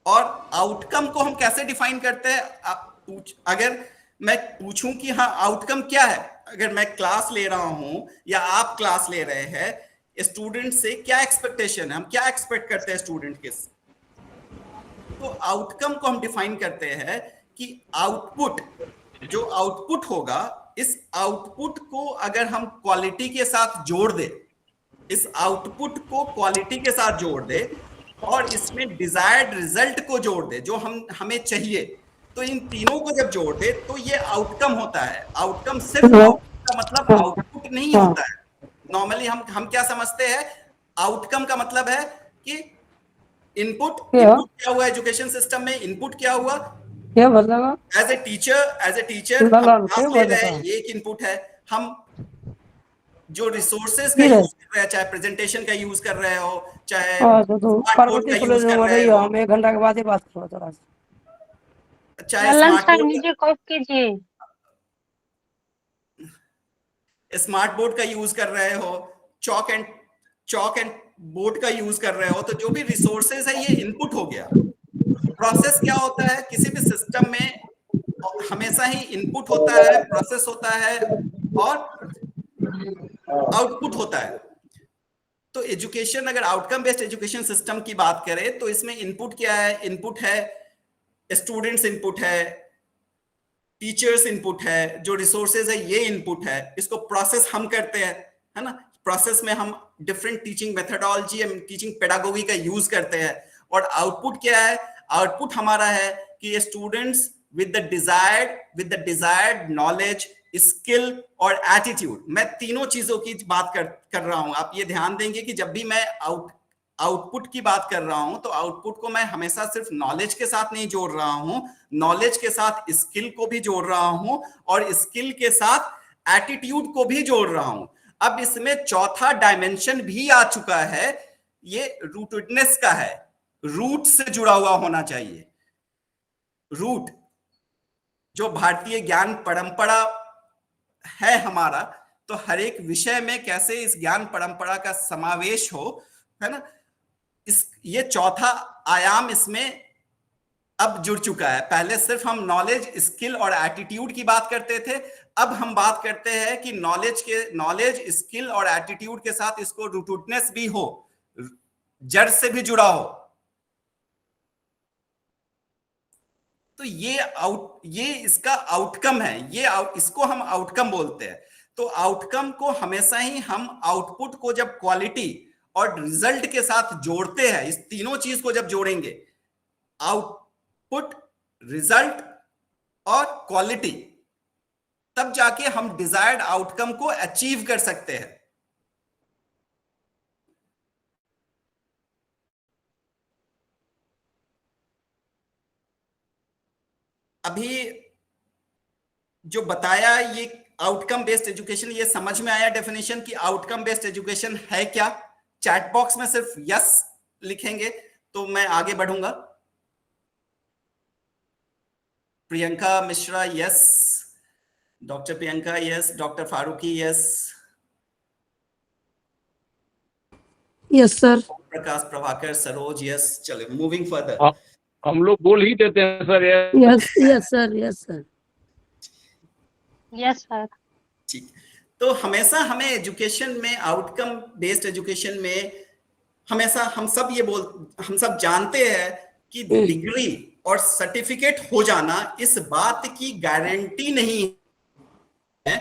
Speaker 4: और आउटकम को हम कैसे डिफाइन करते हैं? अगर मैं पूछूं कि हाँ आउटकम क्या है, अगर मैं क्लास ले रहा हूं या आप क्लास ले रहे हैं, स्टूडेंट से क्या एक्सपेक्टेशन है, हम क्या एक्सपेक्ट करते हैं स्टूडेंट के से? तो आउटकम को हम डिफाइन करते हैं कि आउटपुट, जो आउटपुट होगा, इस आउटपुट को अगर हम क्वालिटी के साथ जोड़ दे, इस आउटपुट को क्वालिटी के साथ जोड़ दे और इसमें डिजायर्ड रिजल्ट को जोड़ दे जो हमें चाहिए, तो इन तीनों को जब जोड़ दे तो ये आउटकम होता है। आउटकम सिर्फ आउटपुट का मतलब आउटपुट नहीं होता है। नॉर्मली हम क्या समझते हैं? आउटकम का मतलब है कि इनपुट क्या हुआ एजुकेशन सिस्टम में, इनपुट क्या हुआ,
Speaker 2: क्या मतलब
Speaker 4: एज ए टीचर हम क्लास ले रहे हैं, ये एक इनपुट है। हम जो रिसोर्सेज का यूज कर रहे हैं, चाहे प्रेजेंटेशन का यूज कर रहे हो, चाहे
Speaker 2: पार्वती कॉलेज में रही हो, हम 1 घंटा के बाद ही बात करो थोड़ा सा,
Speaker 4: चाहे स्मार्ट बोर्ड का यूज कर रहे हो, चॉक एंड बोर्ड का यूज कर रहे हो, तो जो भी रिसोर्सेज है ये इनपुट हो गया। प्रोसेस क्या होता है, किसी भी सिस्टम में हमेशा ही इनपुट होता है, प्रोसेस होता है और आउटपुट होता है। तो एजुकेशन, अगर आउटकम बेस्ड एजुकेशन सिस्टम की बात करें तो इसमें इनपुट क्या है? इनपुट है स्टूडेंट्स, इनपुट है टीचर्स, इनपुट है जो रिसोर्सेज है ये इनपुट है। इसको प्रोसेस हम करते हैं, है ना। प्रोसेस में हम different teaching methodology, teaching pedagogy का यूज करते हैं। और आउटपुट क्या है? आउटपुट हमारा है कि students with the desired knowledge, skill और एटीट्यूड, मैं तीनों चीजों की बात कर रहा हूं। आप ये ध्यान देंगे कि जब भी मैं आउटपुट की बात कर रहा हूं तो आउटपुट को मैं हमेशा सिर्फ नॉलेज के साथ नहीं जोड़ रहा हूं, नॉलेज के साथ स्किल को भी जोड़ रहा हूं और स्किल के साथ एटीट्यूड को भी जोड़ रहा हूं। अब इसमें चौथा डायमेंशन भी आ चुका है, ये रूटेडनेस का है, रूट से जुड़ा हुआ होना चाहिए। रूट जो भारतीय ज्ञान परंपरा है हमारा, तो हर एक विषय में कैसे इस ज्ञान परंपरा का समावेश हो, है ना, ये चौथा आयाम इसमें अब जुड़ चुका है। पहले सिर्फ हम नॉलेज, स्किल और एटीट्यूड की बात करते थे, अब हम बात करते हैं कि नॉलेज, स्किल और एटीट्यूड के साथ इसको रूटेडनेस भी हो, जड़ से भी जुड़ा हो। तो ये इसका आउटकम है, इसको हम आउटकम बोलते हैं। तो आउटकम को हमेशा ही हम आउटपुट को जब क्वालिटी और रिजल्ट के साथ जोड़ते हैं, इस तीनों चीज को जब जोड़ेंगे, आउटपुट, रिजल्ट और क्वालिटी, तब जाके हम डिजायर्ड आउटकम को अचीव कर सकते हैं। अभी जो बताया ये आउटकम बेस्ड एजुकेशन, ये समझ में आया डेफिनेशन कि आउटकम बेस्ड एजुकेशन है क्या? चैट बॉक्स में सिर्फ यस लिखेंगे तो मैं आगे बढ़ूंगा। Priyanka Mishra yes, doctor Priyanka yes, doctor Farooqui yes,
Speaker 2: yes sir,
Speaker 4: Prakash Prabhakar, Saroj yes. चलो मूविंग फर्दर।
Speaker 13: हम लोग बोल ही देते हैं sir.
Speaker 2: Yes sir, yes sir,
Speaker 10: yes sir.
Speaker 4: ठीक, तो हमेशा हमें एजुकेशन में, आउटकम बेस्ड एजुकेशन में हमेशा हम सब जानते हैं कि डिग्री और सर्टिफिकेट हो जाना इस बात की गारंटी नहीं है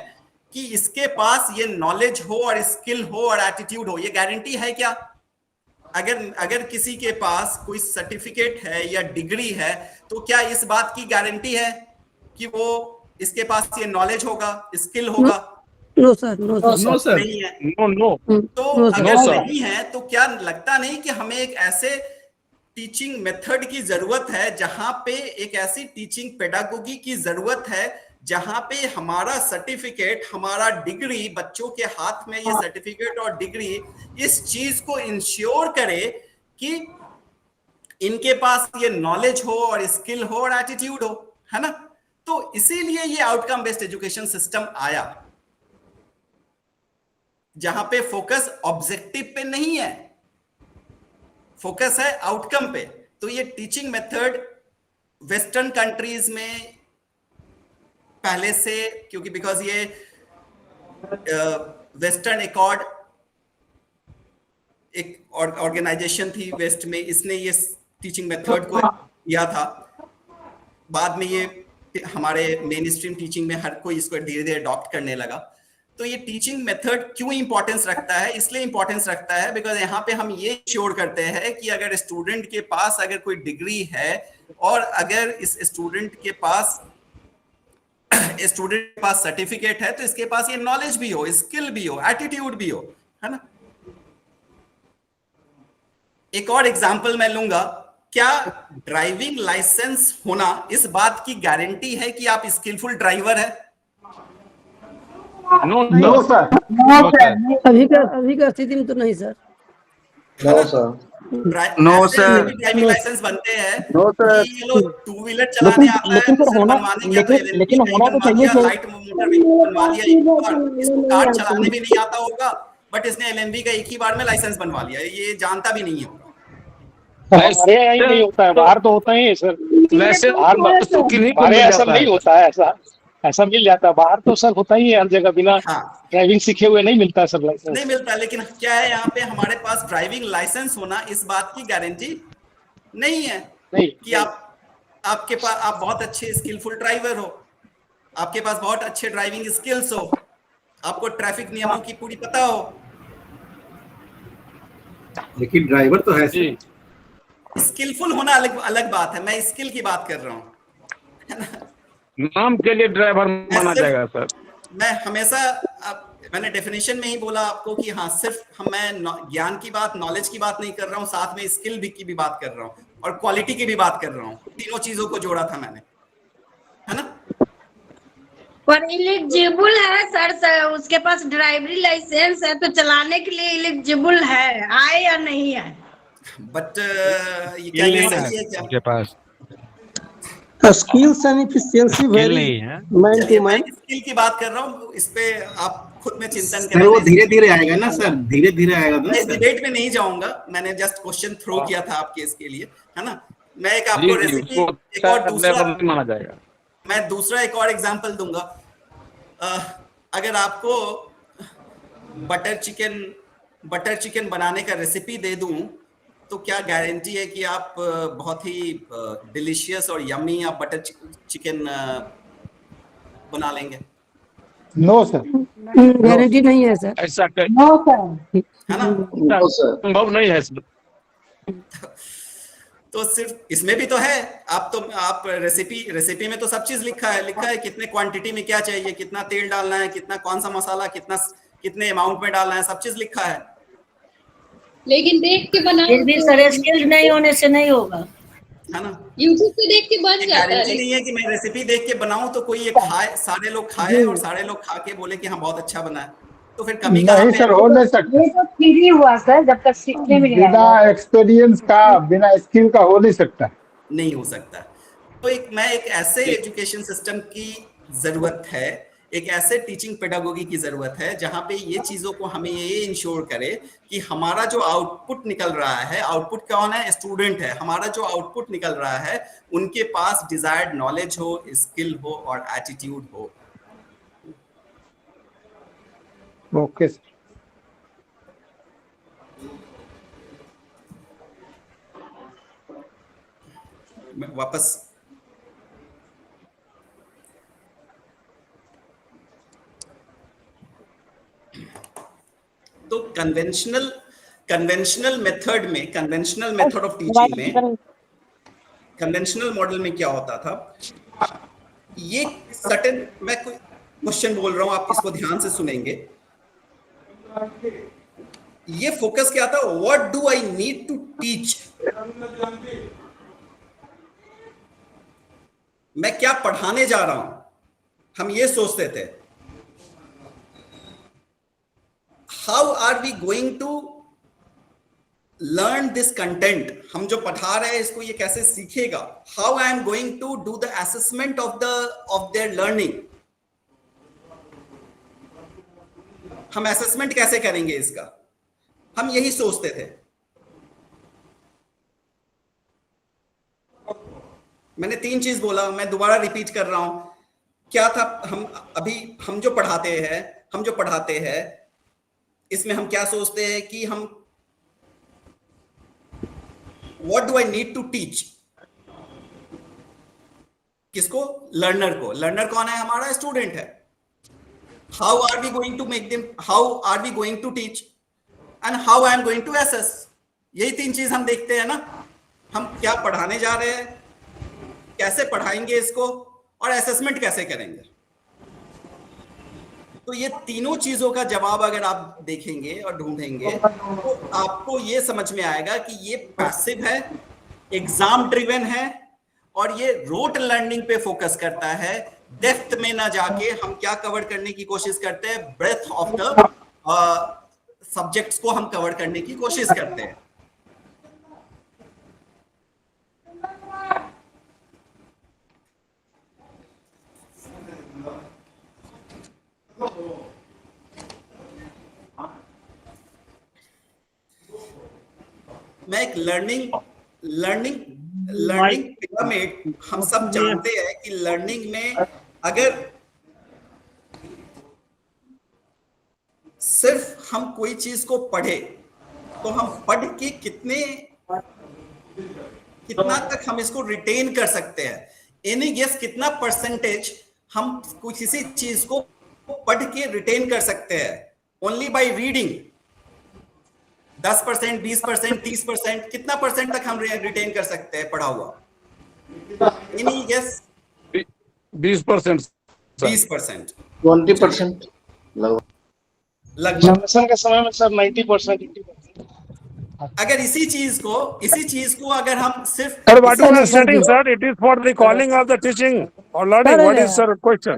Speaker 4: कि इसके पास ये नॉलेज हो और स्किल हो और एटीट्यूड हो। ये गारंटी है क्या? अगर किसी के पास कोई सर्टिफिकेट है या डिग्री है तो क्या इस बात की गारंटी है कि वो इसके पास ये नॉलेज होगा, स्किल होगा?
Speaker 2: नो सर,
Speaker 4: नहीं है,
Speaker 13: नो।
Speaker 4: तो अगर नहीं है तो क्या लगता नहीं कि हमें एक ऐसे टीचिंग मेथड की जरूरत है, जहां पे एक ऐसी टीचिंग पेडागोगी की जरूरत है जहां पे हमारा सर्टिफिकेट, हमारा डिग्री, बच्चों के हाथ में ये सर्टिफिकेट और डिग्री इस चीज को इंश्योर करे कि इनके पास ये नॉलेज हो और स्किल हो और एटीट्यूड हो, है ना। तो इसीलिए ये आउटकम बेस्ड एजुकेशन सिस्टम आया, जहां पे फोकस ऑब्जेक्टिव पे नहीं है, फोकस है आउटकम पे। तो ये टीचिंग मेथड वेस्टर्न कंट्रीज में पहले से, क्योंकि बिकॉज ये वेस्टर्न एकॉर्ड एक ऑर्गेनाइजेशन थी वेस्ट में, इसने ये टीचिंग मेथड को किया था। बाद में ये हमारे मेन स्ट्रीम टीचिंग में हर कोई इसको धीरे धीरे अडॉप्ट करने लगा। तो ये टीचिंग मेथड क्यों इंपॉर्टेंस रखता है? इसलिए इंपॉर्टेंस रखता है बिकॉज यहाँ पे हम ये श्योर करते हैं कि अगर स्टूडेंट के पास अगर कोई डिग्री है और अगर इस स्टूडेंट के पास सर्टिफिकेट है तो इसके पास ये नॉलेज भी हो, स्किल भी हो, एटीट्यूड भी हो, है ना। एक और एग्जांपल मैं लूंगा। क्या ड्राइविंग लाइसेंस होना इस बात की गारंटी है कि आप स्किलफुल ड्राइवर है?
Speaker 13: नो सर
Speaker 2: अभी का स्थिति में तो नहीं सर।
Speaker 4: No sir.
Speaker 7: No sir.
Speaker 4: Driving license बनते हैं
Speaker 6: नो सर।
Speaker 4: कि ये लोग टू व्हीलर चलाने आता है तो सिर्फ बनवाने क्या, तो लेकिन होना तो चाहिए, लाइट मोटर व्हीकल बनवा लिया एक बार, इसको कार चलाने भी नहीं आता होगा, बट इसने एलएमवी का एक ही बार में लाइसेंस बनवा लिया, ये जानता भी नहीं होगा।
Speaker 13: अरे यही नहीं होता है, बाहर तो होता ही है सर। अरे ऐसा नहीं होता है, ऐसा मिल जाता है। बाहर तो सर होता ही है हर जगह, बिना ड्राइविंग सीखे हुए नहीं मिलता सर लाइसेंस।
Speaker 4: नहीं मिलता, लेकिन क्या है यहाँ पे हमारे पास ड्राइविंग लाइसेंस होना इस बात की गारंटी नहीं है कि आपके पास आप बहुत अच्छे स्किलफुल ड्राइवर हो, आपके पास बहुत अच्छे ड्राइविंग स्किल्स हो, आपको ट्रैफिक नियमों की पूरी पता हो,
Speaker 6: लेकिन ड्राइवर तो है।
Speaker 4: स्किलफुल होना अलग बात है, मैं स्किल की बात कर रहा हूँ, है ना।
Speaker 13: नाम के लिए ड्राइवर माना जाएगा सर।
Speaker 4: मैं हमेशा मैंने डेफिनेशन में ही बोला आपको कि हाँ, सिर्फ मैं ज्ञान की बात, नॉलेज की बात नहीं कर रहा हूँ, साथ में स्किल भी की भी बात कर रहा हूँ और क्वालिटी की भी बात कर रहा हूँ। तीनों चीजों को जोड़ा था मैंने, है ना।
Speaker 10: पर एलिजिबल है सर, उसके पास ड्राइवरी लाइसेंस है तो चलाने के लिए एलिजिबल है या नहीं है?
Speaker 4: बट ये क्या ये सही है क्या?
Speaker 12: उनके पास
Speaker 6: skills and efficiency very man to man.
Speaker 4: Skill की बात कर रहा हूँ, इस पे आप खुद में चिंतन
Speaker 7: करें। वो धीरे धीरे आएगा ना सर, धीरे धीरे आएगा।
Speaker 4: मैं डिबेट में नहीं जाऊंगा, मैंने जस्ट क्वेश्चन थ्रो किया था आपके इसके लिए, है ना। मैं एक आपको रेसिपी एक और दूसरा एक और एग्जांपल दूंगा। अगर आपको बटर चिकन बनाने का रेसिपी दे दूं तो क्या गारंटी है कि आप बहुत ही डिलीशियस और यम्मी आप बटर चिकन बना लेंगे?
Speaker 6: नो सर,
Speaker 2: गारंटी नहीं है सर।
Speaker 13: ऐसा
Speaker 2: नो सर,
Speaker 4: है ना,
Speaker 13: संभव नहीं है सर।
Speaker 4: तो सिर्फ इसमें भी तो है, आप रेसिपी में तो सब चीज लिखा है कितने क्वांटिटी में क्या चाहिए, कितना तेल डालना है, कितना कौन सा मसाला कितने अमाउंट में डालना है, सब चीज लिखा है।
Speaker 10: लेकिन देख के बनाओ
Speaker 2: फिर भी सर स्किल नहीं होने से नहीं होगा,
Speaker 4: है ना।
Speaker 10: यूट्यूब पे देख के बन जाता है।
Speaker 4: गारंटी नहीं है कि मैं रेसिपी देख के बनाऊं तो कोई ये खाए, सारे लोग खाए और सारे लोग खा के बोले कि हाँ बहुत अच्छा बना है, तो फिर कमी कहाँ पे?
Speaker 6: सर हो नहीं सकता।
Speaker 2: ये तो फ्री हुआ सर, जब तक सीखने में नहीं
Speaker 6: बिना एक्सपीरियंस का, बिना स्किल का हो नहीं सकता।
Speaker 4: नहीं हो सकता। तो एक ऐसे एजुकेशन सिस्टम की जरूरत है, एक ऐसे टीचिंग पेडागोगी की जरूरत है जहां पे ये चीजों को हमें ये इंश्योर करे कि हमारा जो आउटपुट निकल रहा है, आउटपुट कौन है? स्टूडेंट है। हमारा जो आउटपुट निकल रहा है उनके पास डिजायर्ड नॉलेज हो, स्किल हो और एटीट्यूड हो।
Speaker 6: Okay sir.
Speaker 4: वापस तो कन्वेंशनल मेथड ऑफ टीचिंग में, कन्वेंशनल मॉडल में क्या होता था, ये सर्टेन, मैं कोई क्वेश्चन बोल रहा हूं, आप इसको ध्यान से सुनेंगे। ये फोकस क्या था? What do I need to teach, मैं क्या पढ़ाने जा रहा हूं, हम ये सोचते थे। How are we going to learn this content, हम जो पढ़ा रहे हैं इसको ये कैसे सीखेगा? How I am going to do the assessment of their learning, हम असेसमेंट कैसे करेंगे इसका, हम यही सोचते थे। मैंने 3 चीज बोला, मैं दोबारा रिपीट कर रहा हूं। क्या था? हम जो पढ़ाते हैं इसमें हम क्या सोचते हैं कि हम what do I need to teach, किसको? लर्नर को। लर्नर कौन है? हमारा स्टूडेंट है। How are we going to make them, how are we going to teach and how I am going to assess, यही 3 चीज हम देखते हैं ना। हम क्या पढ़ाने जा रहे हैं, कैसे पढ़ाएंगे इसको, और असेसमेंट कैसे करेंगे। तो ये तीनों चीजों का जवाब अगर आप देखेंगे और ढूंढेंगे तो आपको ये समझ में आएगा कि ये पैसिव है, एग्जाम ड्रिवन है और ये रोट लर्निंग पे फोकस करता है, डेप्थ में ना जाके हम क्या कवर करने की कोशिश करते हैं, ब्रेथ ऑफ द सब्जेक्ट्स को हम कवर करने की कोशिश करते हैं। मैं एक लर्निंग पिरामिड, हम सब जानते हैं कि लर्निंग में अगर सिर्फ हम कोई चीज को पढ़े तो हम पढ़ के कितना तक हम इसको रिटेन कर सकते हैं? एनी गेस कितना परसेंटेज हम किसी चीज को पढ़ के रिटेन कर सकते हैं ओनली बाय रीडिंग? 10%, 20%, 30%, कितना परसेंट तक हम रिटेन कर सकते हैं पढ़ा हुआ? Any guess?
Speaker 3: 20%।
Speaker 4: 20%,
Speaker 5: 20%
Speaker 4: लगभग
Speaker 13: के समय में सर 90%, 80%।
Speaker 4: अगर इसी चीज को अगर हम सिर्फ
Speaker 3: Sir, what you are stating, sir, it is for the calling of the teaching or learning. What is sir question?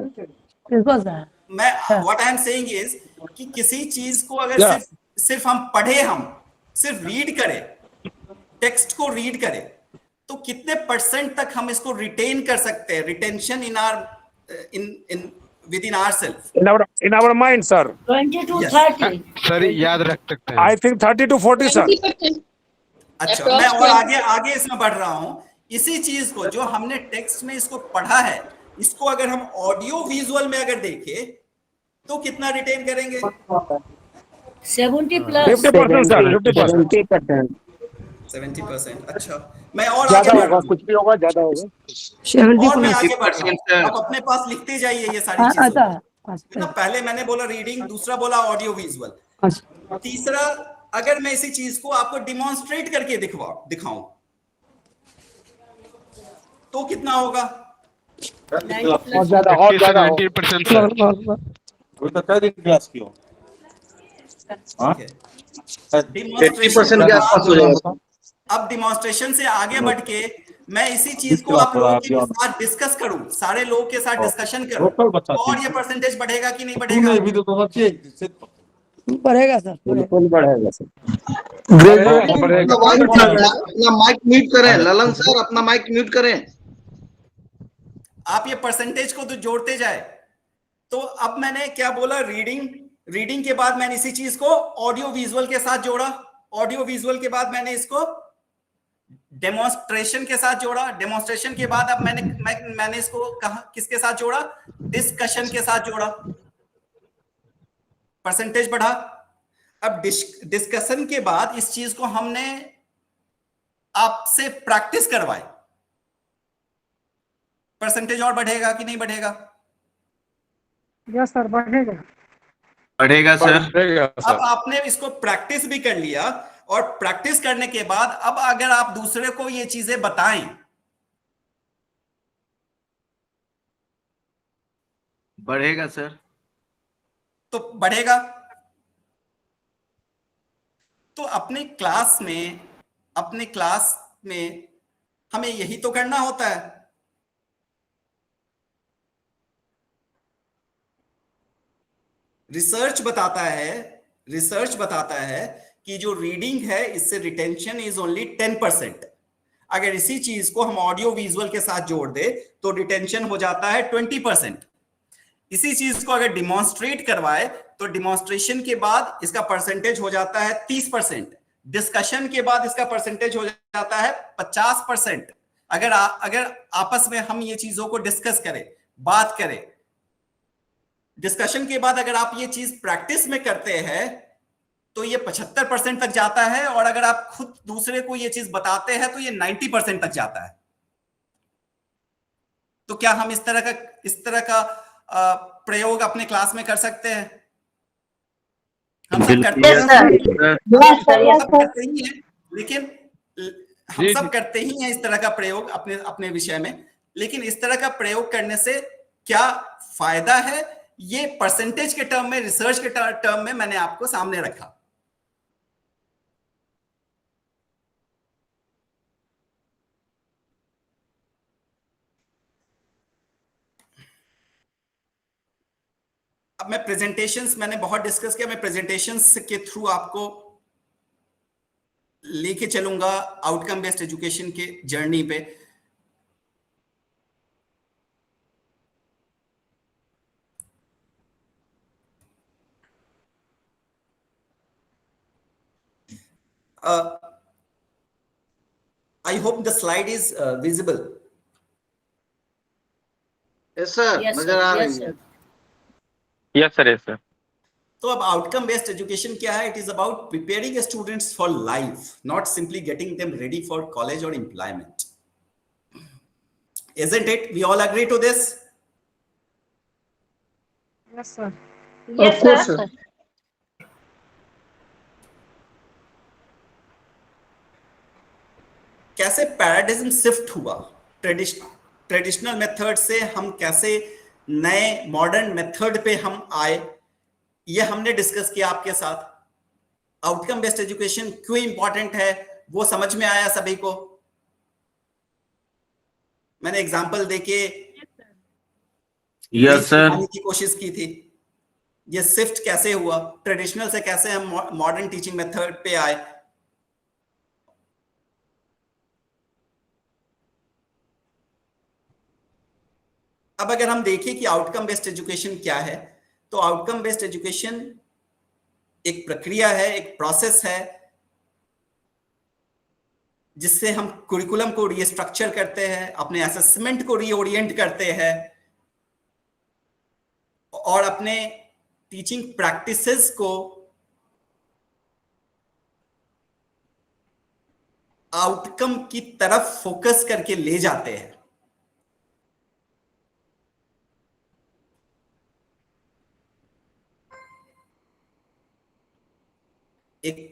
Speaker 4: मैं what I am saying is कि किसी चीज को अगर सिर्फ हम पढ़े, हम सिर्फ रीड करें, टेक्स्ट को रीड करें, तो कितने परसेंट तक हम इसको रिटेन कर सकते हैं? Retention in our within ourselves,
Speaker 3: in our mind, sir.
Speaker 10: 20 to
Speaker 4: Yes.
Speaker 10: 30।
Speaker 12: Sir याद रख सकते हैं।
Speaker 3: I think 30 to 40, sir.
Speaker 4: अच्छा, मैं और आगे इसमें बढ़ रहा हूं। इसी चीज को जो हमने टेक्स्ट में इसको पढ़ा है, इसको अगर हम ऑडियो विजुअल में अगर देखें तो कितना रिटेन करेंगे?
Speaker 10: 70 प्लस
Speaker 3: 50%, sir.
Speaker 4: 70%। अच्छा, मैं और
Speaker 13: ज्यादा
Speaker 4: आगे
Speaker 13: होगा, कुछ भी होगा, ज्यादा होगा।
Speaker 4: और मैं आगे बढ़ रहा हूं। आप अपने पास लिखते जाइए ये सारी चीजें। ना पहले मैंने बोला रीडिंग, दूसरा बोला ऑडियो विजुअल, तीसरा अगर मैं इसी चीज को आपको डिमॉन्स्ट्रेट करके दिखाऊं तो कितना होगा?
Speaker 13: और ज्यादा होगा।
Speaker 5: 80% के आसपास हो जाएगा।
Speaker 4: अब डिमॉन्स्ट्रेशन से आगे बढ़ के मैं इसी चीज को आप लोगों के साथ डिस्कस करूं, सारे लोगों के साथ डिस्कशन करूं, और ये परसेंटेज बढ़ेगा कि नहीं बढ़ेगा?
Speaker 2: बढ़ेगा सर,
Speaker 13: बिल्कुल बढ़ेगा सर।
Speaker 5: अपना माइक म्यूट करें ललन सर, अपना माइक म्यूट करें।
Speaker 4: आप ये परसेंटेज को तो जोड़ते जाए। तो अब मैंने क्या बोला? रीडिंग के बाद मैंने इसी चीज को ऑडियो विजुअल के साथ जोड़ा, ऑडियो विजुअल के बाद मैंने इसको डेमोन्स्ट्रेशन के साथ जोड़ा, डेमोन्स्ट्रेशन के बाद अब मैंने इसको किसके साथ जोड़ा? डिस्कशन के साथ जोड़ा, परसेंटेज बढ़ा। अब डिस्कशन के बाद इस चीज को हमने आपसे प्रैक्टिस करवाई, परसेंटेज और बढ़ेगा कि नहीं बढ़ेगा?
Speaker 6: यस सर, बढ़ेगा।
Speaker 7: बढ़ेगा सर।
Speaker 4: अब आपने इसको प्रैक्टिस भी कर लिया, और प्रैक्टिस करने के बाद अब अगर आप दूसरे को ये चीजें बताएं,
Speaker 7: बढ़ेगा सर।
Speaker 4: तो बढ़ेगा। तो अपने क्लास में हमें यही तो करना होता है। रिसर्च बताता है कि जो रीडिंग है इससे रिटेंशन इज ओनली 10%। अगर इसी चीज को हम ऑडियो विजुअल के साथ जोड़ दे तो रिटेंशन हो जाता है 20%। इसी चीज को अगर डिमॉन्स्ट्रेट करवाए तो डिमॉन्स्ट्रेशन के बाद इसका परसेंटेज हो जाता है 30%। डिस्कशन के बाद इसका परसेंटेज हो जाता है 50%। अगर आपस में हम ये चीजों को डिस्कस करें, बात करें, डिस्कशन के बाद अगर आप ये चीज प्रैक्टिस में करते हैं तो ये 75% तक जाता है, और अगर आप खुद दूसरे को ये चीज बताते हैं तो ये 90% तक जाता है। तो क्या हम इस तरह का प्रयोग अपने क्लास में कर सकते हैं? हम सब करते हैं, लेकिन हम सब करते ही हैं इस तरह का प्रयोग अपने विषय में। लेकिन इस तरह का प्रयोग करने से क्या फायदा है, ये परसेंटेज के टर्म में, रिसर्च के टर्म में मैंने आपको सामने रखा। अब मैं प्रेजेंटेशंस मैंने बहुत डिस्कस किया, मैं प्रेजेंटेशंस के थ्रू आपको लेके चलूंगा आउटकम बेस्ड एजुकेशन के जर्नी पे। I hope the slide is visible.
Speaker 5: Yes sir, नजर आ रही है।
Speaker 11: Yes sir, yes sir.
Speaker 4: तो अब आउटकम बेस्ड एजुकेशन क्या है? It is about preparing students for life, not simply getting them ready for college और employment. Isn't it? We all agree to this?
Speaker 2: Yes, sir.
Speaker 6: Of course, sir.
Speaker 4: कैसे paradigm shift हुआ traditional method से हम कैसे नए modern method पे हम आए, ये हमने डिस्कस किया आपके साथ। आउटकम बेस्ड एजुकेशन क्यों इंपॉर्टेंट है वो समझ में आया सभी को? मैंने एग्जांपल देके
Speaker 7: यस सर
Speaker 4: की कोशिश की थी। ये शिफ्ट कैसे हुआ, ट्रेडिशनल से कैसे हम मॉडर्न टीचिंग मेथड पे आए। अब अगर हम देखें कि आउटकम बेस्ड एजुकेशन क्या है, तो आउटकम बेस्ड एजुकेशन एक प्रक्रिया है, एक प्रोसेस है जिससे हम कुरिकुलम को रीस्ट्रक्चर करते हैं, अपने असेसमेंट को रीओरिएंट करते हैं और अपने टीचिंग प्रैक्टिसेस को आउटकम की तरफ फोकस करके ले जाते हैं।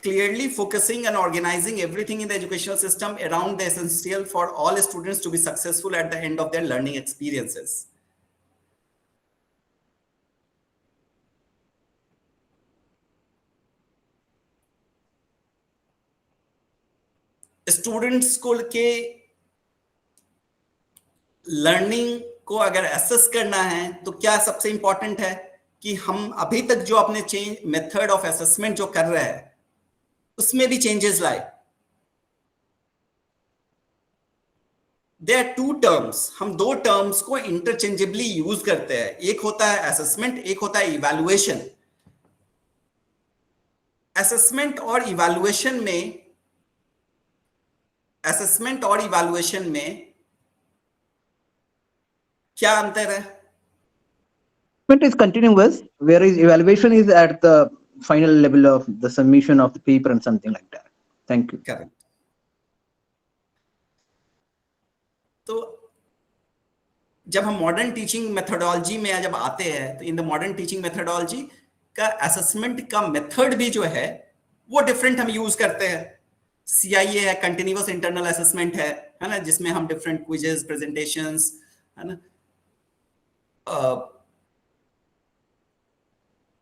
Speaker 4: Clearly focusing and organizing everything in the educational system around the essential for all students to be successful at the end of their learning experiences. Students को के लर्निंग को अगर एसेस करना है तो क्या सबसे इंपॉर्टेंट है कि हम अभी तक जो अपने चेंज मेथड ऑफ असेसमेंट जो कर रहे हैं उसमें भी चेंजेस लाए। देयर आर टू टर्म्स, हम दो टर्म्स को इंटरचेंजेबली यूज करते हैं। एक होता है असेसमेंट, एक होता है इवैल्यूएशन। असेसमेंट और इवैल्यूएशन में क्या अंतर है?
Speaker 14: Assessment is continuous, whereas evaluation is at the final level of the submission of the paper and something like that. Thank you.
Speaker 4: Correct. तो जब हम मॉडर्न टीचिंग मेथोडोलॉजी में जब आते हैं तो in the modern teaching methodology का assessment का मेथड भी जो है वो डिफरेंट हम यूज करते हैं। CIA है, कंटिन्यूअस इंटरनल असेसमेंट है ना, जिसमें हम डिफरेंट क्विजेस, प्रेजेंटेशंस, है ना,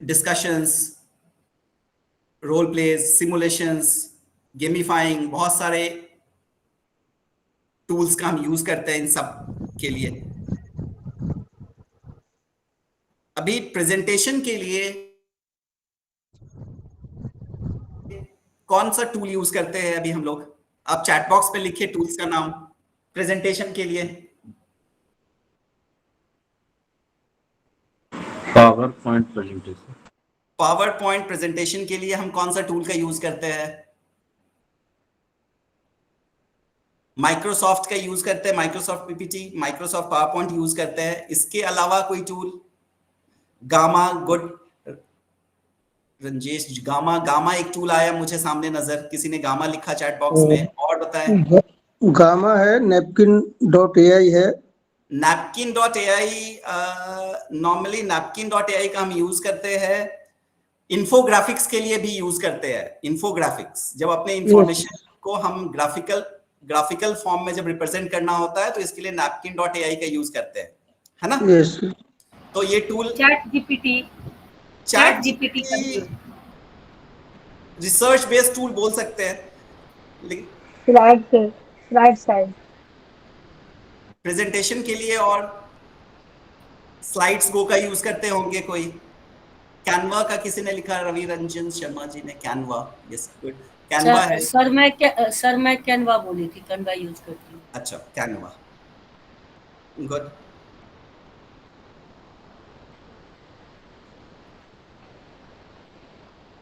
Speaker 4: डिस्कशंस, रोल प्लेज, सिमुलेशंस, गेमिफाइंग, बहुत सारे टूल्स का हम यूज करते हैं इन सब के लिए। अभी प्रेजेंटेशन के लिए कौन सा टूल यूज करते हैं अभी हम लोग? आप चैट बॉक्स पे लिखिए टूल्स का नाम प्रेजेंटेशन के लिए।
Speaker 11: Power point presentation.
Speaker 4: Power point presentation के लिए हम कौन सा टूल का यूज करते हैं? माइक्रोसॉफ्ट का यूज करते हैं, Microsoft PPT, Microsoft power point use करते हैं। इसके अलावा कोई tool? Gamma, good Ranjesh, gamma एक टूल आया मुझे सामने नजर, किसी ने गामा लिखा चैट बॉक्स में, और बताएं।
Speaker 6: गामा है, napkin.ai है।
Speaker 4: napkin.ai नॉर्मली napkin.ai का हम यूज करते हैं, इन्फोग्राफिक्स के लिए भी यूज करते हैं। इन्फोग्राफिक्स जब अपने इंफॉर्मेशन को हम ग्राफिकल फॉर्म में जब रिप्रेजेंट करना होता है तो इसके लिए napkin.ai का यूज करते हैं, है ना?
Speaker 6: yes.
Speaker 4: तो ये tool chat GPT research based tool बोल सकते हैं,
Speaker 2: राइट साइड
Speaker 4: प्रेजेंटेशन के लिए और स्लाइड्स गो का यूज करते होंगे कोई, कैनवा का किसी ने लिखा, रवि रंजन शर्मा जी ने, कैनवा। Yes, good. कैनवा है
Speaker 2: सर मैं कैनवा बोली थी, कैनवा यूज करती हूँ।
Speaker 4: अच्छा, कैनवा, गुड।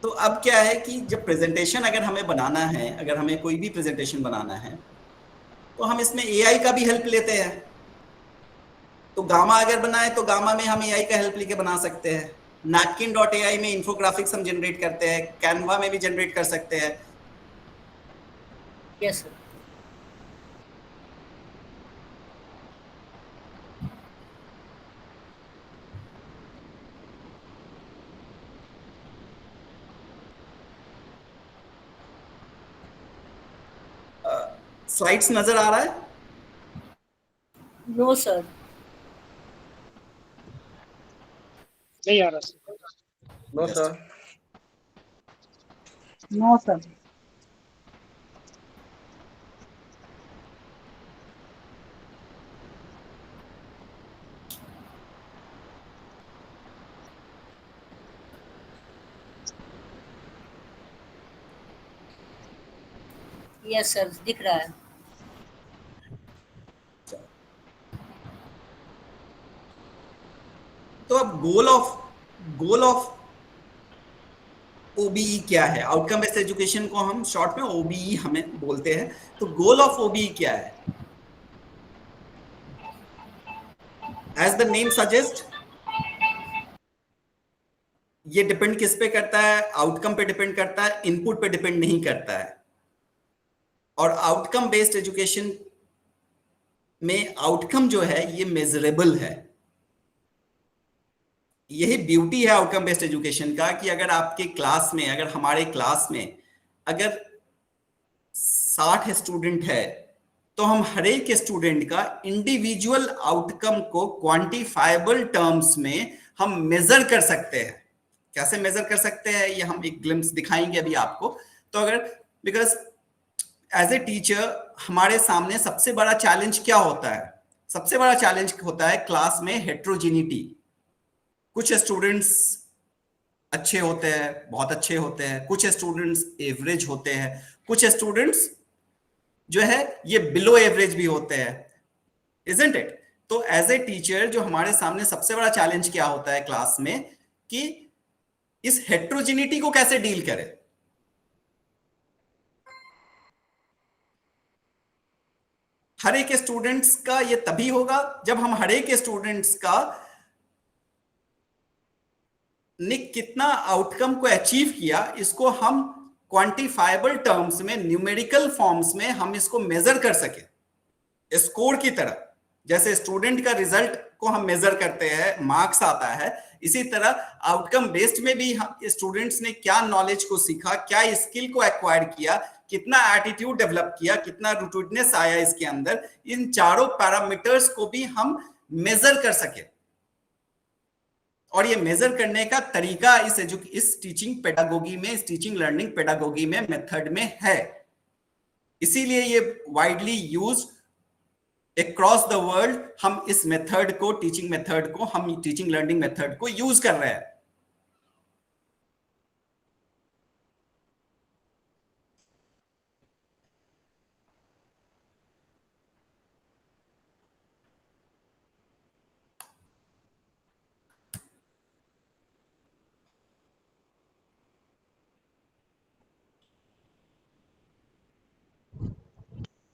Speaker 4: तो अब क्या है कि जब प्रेजेंटेशन अगर हमें बनाना है, अगर हमें कोई भी प्रेजेंटेशन बनाना है, तो हम इसमें एआई का भी हेल्प लेते हैं। तो गामा अगर बनाए तो गामा में हम एआई का हेल्प लेके बना सकते हैं। napkin.ai में इंफोग्राफिक्स हम जनरेट करते हैं, कैनवा में भी जनरेट कर सकते हैं।
Speaker 2: Yes sir.
Speaker 4: स्लाइड्स नजर आ रहा है?
Speaker 2: No sir.
Speaker 13: नहीं आ रहा sir.
Speaker 6: No sir.
Speaker 2: No sir. Yes sir, दिख रहा है।
Speaker 4: तो अब गोल ऑफ ओबीई क्या है? आउटकम बेस्ड एजुकेशन को हम शॉर्ट में ओबीई हमें बोलते हैं। तो गोल ऑफ ओबीई क्या है? एज द नेम सजेस्ट, ये डिपेंड किस पे करता है? आउटकम पे डिपेंड करता है, इनपुट पे डिपेंड नहीं करता है। और आउटकम बेस्ड एजुकेशन में आउटकम जो है ये मेजरेबल है। यही ब्यूटी है आउटकम बेस्ड एजुकेशन का, कि अगर आपके क्लास में, अगर हमारे क्लास में अगर 60 स्टूडेंट है, तो हम हर एक स्टूडेंट का इंडिविजुअल आउटकम को क्वांटिफाइबल टर्म्स में हम मेजर कर सकते हैं। कैसे मेजर कर सकते हैं ये हम एक ग्लिम्स दिखाएंगे अभी आपको। तो अगर, बिकॉज एज ए टीचर हमारे सामने सबसे बड़ा चैलेंज क्या होता है? सबसे बड़ा चैलेंज होता है क्लास में हेट्रोजिनिटी। कुछ स्टूडेंट्स अच्छे होते हैं, बहुत अच्छे होते हैं, कुछ स्टूडेंट्स एवरेज होते हैं, कुछ स्टूडेंट्स जो है ये बिलो एवरेज भी होते हैं, इजंट इट? तो एज ए टीचर जो हमारे सामने सबसे बड़ा चैलेंज क्या होता है क्लास में, कि इस हेट्रोजिनिटी को कैसे डील करें। हर एक स्टूडेंट्स का ये तभी होगा जब हम हर एक स्टूडेंट्स का ने कितना आउटकम को अचीव किया, इसको हम क्वांटिफाइबल टर्म्स में, न्यूमेरिकल फॉर्म्स में हम इसको मेजर कर सके, स्कोर की तरह। जैसे स्टूडेंट का रिजल्ट को हम मेजर करते हैं, मार्क्स आता है, इसी तरह आउटकम बेस्ड में भी हम स्टूडेंट्स ने क्या नॉलेज को सीखा, क्या स्किल को एक्वायर किया, कितना एटीट्यूड डेवलप किया, कितना रूटेडनेस आया इसके अंदर, इन चारों पैरामीटर्स को भी हम मेजर कर सके। और ये मेजर करने का तरीका इस टीचिंग पेडागोगी में, इस टीचिंग लर्निंग पेडागोगी में, मेथड में है। इसीलिए ये widely used across the world. हम इस मेथड को, टीचिंग मेथड को, हम टीचिंग लर्निंग मेथड को यूज कर रहे हैं।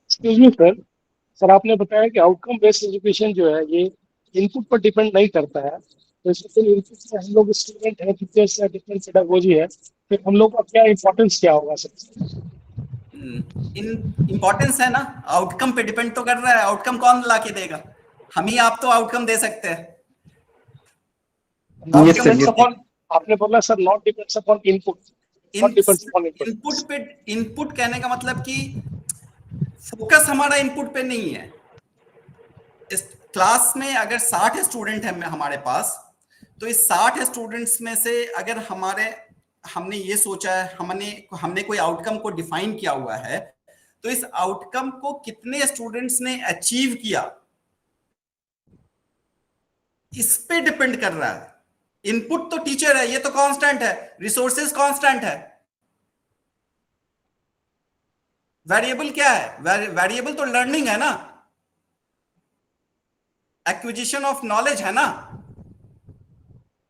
Speaker 13: एक्सक्यूज मी सर, सर आपने बताया कि आउटकम बेस्ड एजुकेशन जो है ये इनपुट पर डिपेंड नहीं करता है। तो इसमें इनपुट में हम लोग स्टूडेंट है, टीचर्स है, डिफरेंट पेडागोजी है, फिर हम लोग का क्या इंपॉर्टेंस क्या होगा सर?
Speaker 4: इंपॉर्टेंस है ना, आउटकम पे डिपेंड तो कर रहा है। आउटकम कौन ला के देगा? हम ही आप तो आउटकम दे सकते हैं।
Speaker 13: आपने बोला sir not depends upon input.
Speaker 4: Input कहने का मतलब कि फोकस हमारा इनपुट पे नहीं है। इस क्लास में अगर 60 स्टूडेंट है हमारे पास, तो इस 60 स्टूडेंट्स में से अगर हमने ये सोचा है, हमने कोई आउटकम को डिफाइन किया हुआ है, तो इस आउटकम को कितने स्टूडेंट्स ने अचीव किया, इस पे डिपेंड कर रहा है। इनपुट तो टीचर है, ये तो कांस्टेंट है, रिसोर्सेज कांस्टेंट है। वेरिएबल क्या है? वेरिएबल तो लर्निंग है ना, एक्विजिशन ऑफ नॉलेज है ना।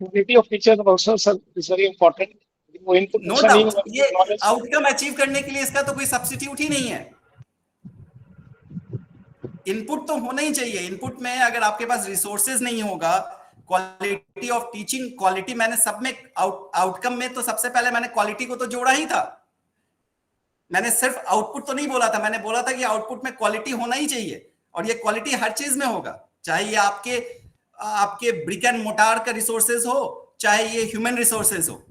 Speaker 13: Quality of teacher also sir is very important. वो इनपुट
Speaker 4: नो डाउट, ये आउटकम अचीव करने के लिए इसका तो कोई सब्स्टिट्यूट ही नहीं है। इनपुट तो होना ही चाहिए। इनपुट में अगर आपके पास रिसोर्सेज नहीं होगा, क्वालिटी ऑफ टीचिंग, क्वालिटी मैंने सब में आउटकम में तो सबसे पहले मैंने क्वालिटी को तो जोड़ा ही था। मैंने सिर्फ आउटपुट तो नहीं बोला था, मैंने बोला था कि आउटपुट में क्वालिटी होना ही चाहिए, और ये क्वालिटी हर चीज में होगा, चाहे ये आपके ब्रिक एंड मोटार का रिसोर्सेज हो, चाहे ये ह्यूमन रिसोर्सेज हो।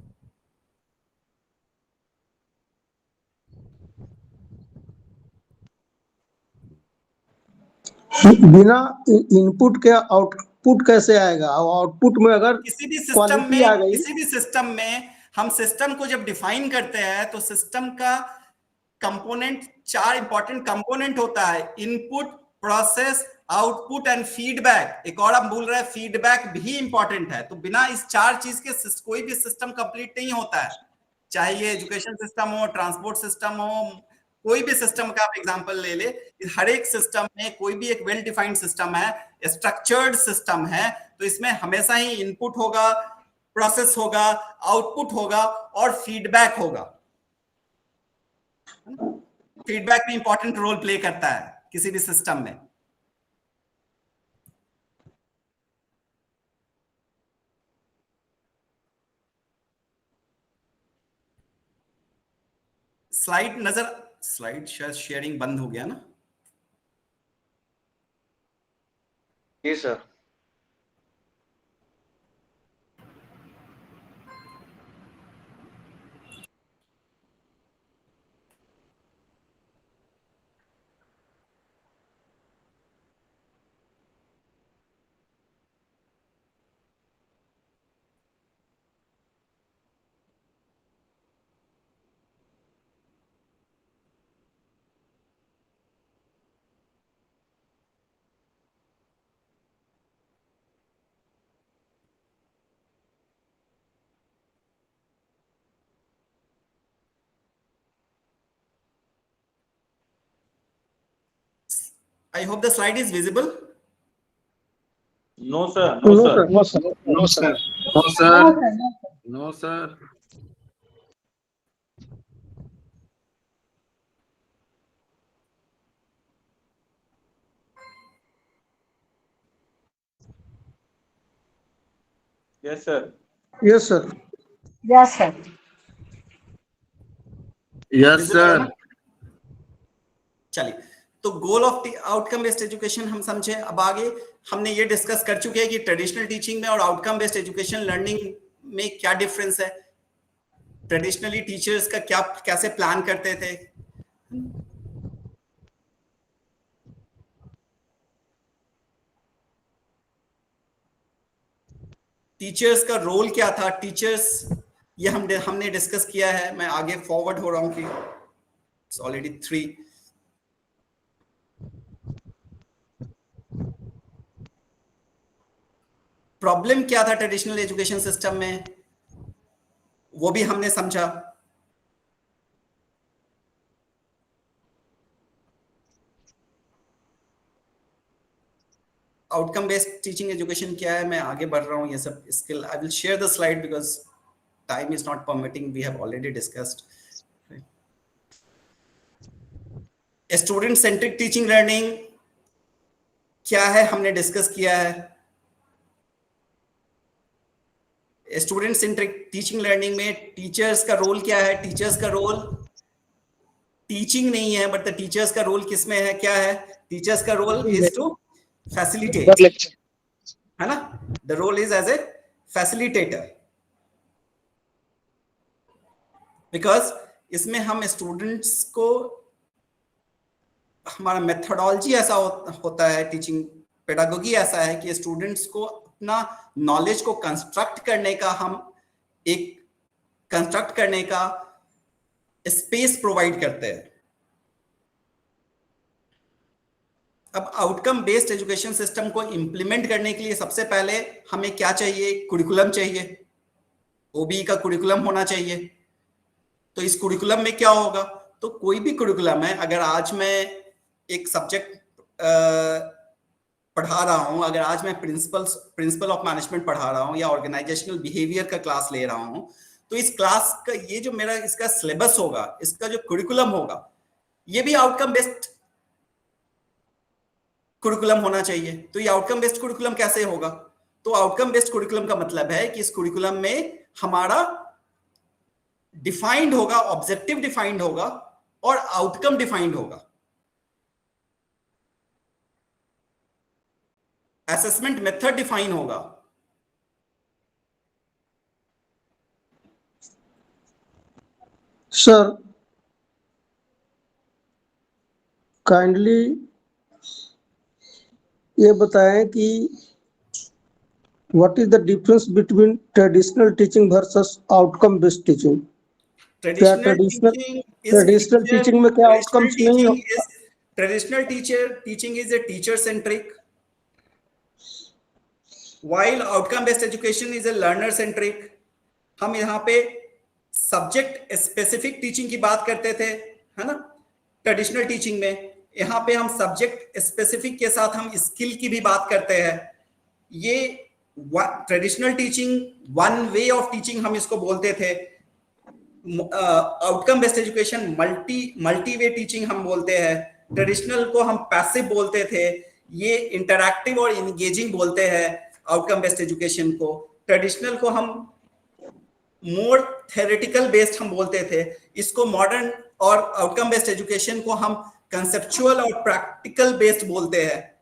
Speaker 6: बिना इनपुट के आउटपुट कैसे आएगा? आउटपुट में अगर
Speaker 4: किसी भी सिस्टम में हम सिस्टम को जब डिफाइन करते हैं तो सिस्टम का कंपोनेंट, 4 इंपॉर्टेंट कंपोनेंट होता है, input, process, output and feedback. एक और हम भूल रहे हैं, फीडबैक भी इंपॉर्टेंट है। तो बिना इस 4 चीज के कोई भी सिस्टम कंप्लीट नहीं होता है, चाहे ये एजुकेशन सिस्टम हो, ट्रांसपोर्ट सिस्टम हो, कोई भी सिस्टम का आप एग्जांपल ले ले, हर एक सिस्टम में कोई भी एक वेल डिफाइंड सिस्टम है, स्ट्रक्चर्ड सिस्टम है, तो इसमें हमेशा ही इनपुट होगा, प्रोसेस होगा, आउटपुट होगा और फीडबैक होगा। फीडबैक भी इंपॉर्टेंट रोल प्ले करता है किसी भी सिस्टम में। स्लाइड शायद शेयरिंग बंद हो गया ना?
Speaker 5: जी sir.
Speaker 4: I hope the slide is visible.
Speaker 11: No sir. No sir.
Speaker 13: No sir. No sir.
Speaker 7: No sir. No sir.
Speaker 11: Yes sir.
Speaker 6: Yes sir.
Speaker 10: Yes, sir.
Speaker 7: Yes sir.
Speaker 4: चलिए, तो goal of outcome based education हम समझे। अब आगे हमने ये discuss कर चुके हैं कि ट्रेडिशनल टीचिंग में और आउटकम बेस्ड एजुकेशन लर्निंग में क्या डिफरेंस है। ट्रेडिशनली टीचर्स का कैसे प्लान करते थे, टीचर्स का रोल क्या था, टीचर्स ये हमने डिस्कस किया है। मैं आगे फॉरवर्ड हो रहा हूं कि इट्स ऑलरेडी 3। प्रॉब्लम क्या था ट्रेडिशनल एजुकेशन सिस्टम में, वो भी हमने समझा। आउटकम बेस्ड टीचिंग एजुकेशन क्या है, मैं आगे बढ़ रहा हूं। ये सब skill I will share the slide because time is not permitting, we have already discussed. Student centric teaching learning क्या है, हमने डिस्कस किया है। स्टूडेंट सेंट्रिक टीचिंग लर्निंग में टीचर्स का रोल क्या है। टीचर्स का रोल टीचिंग नहीं है, बट द टीचर्स का रोल किसमें है, क्या है? टीचर्स का रोल इज टू फैसिलिटेट, है ना? The role is as a facilitator, because इसमें हम स्टूडेंट्स को, हमारा मेथोडोलॉजी ऐसा होता है, टीचिंग पेडागोगी ऐसा है कि स्टूडेंट्स को अपना नॉलेज को कंस्ट्रक्ट करने का, हम एक कंस्ट्रक्ट करने का स्पेस प्रोवाइड करते हैं। अब आउटकम बेस्ड एजुकेशन सिस्टम को इंप्लीमेंट करने के लिए सबसे पहले हमें क्या चाहिए? कुरिकुलम चाहिए, ओबी का कुरिकुलम होना चाहिए। तो इस कुरिकुलम में क्या होगा? तो कोई भी कुरिकुलम है, अगर आज मैं एक सब्जेक्ट पढ़ा रहा हूं, अगर आज मैं प्रिंसिपल ऑफ मैनेजमेंट पढ़ा रहा हूं या ऑर्गेनाइजेशनल बिहेवियर का क्लास ले रहा हूं, तो इस क्लास का ये जो मेरा इसका सिलेबस होगा, इसका जो कुरिकुलम होगा, ये भी आउटकम बेस्ड कुरिकुलम होना चाहिए। तो ये आउटकम बेस्ड कुरिकुलम कैसे होगा? तो आउटकम बेस्ड कुरिकुलम का मतलब है कि इस कुरिकुलम में हमारा डिफाइंड होगा, ऑब्जेक्टिव डिफाइंड होगा और आउटकम डिफाइंड होगा। असेसमेंट मेथड डिफाइन होगा।
Speaker 6: सर काइंडली ये बताएं कि what is the difference between traditional teaching versus outcome based teaching? क्या ट्रेडिशनल टीचिंग में क्या आउटकम्स नहीं हो?
Speaker 4: Traditional teaching is a teacher centric, while outcome based education is a learner centric। हम यहाँ पे सब्जेक्ट स्पेसिफिक टीचिंग की बात करते थे, है ना, ट्रेडिशनल टीचिंग में। यहाँ पे हम सब्जेक्ट स्पेसिफिक के साथ हम स्किल की भी बात करते हैं। ये traditional teaching, one way of teaching हम इसको बोलते थे। आउटकम बेस्ड एजुकेशन मल्टी वे टीचिंग हम बोलते हैं। ट्रेडिशनल को हम पैसिव बोलते थे, ये इंटरैक्टिव और इंगेजिंग बोलते हैं। आउटकम बेस्ड एजुकेशन को, ट्रेडिशनल को हम मोर थ्योरेटिकल बेस्ड हम बोलते थे। इसको मॉडर्न और आउटकम बेस्ड एजुकेशन को हम कंसेप्चुअल और प्रैक्टिकल बेस्ड बोलते हैं।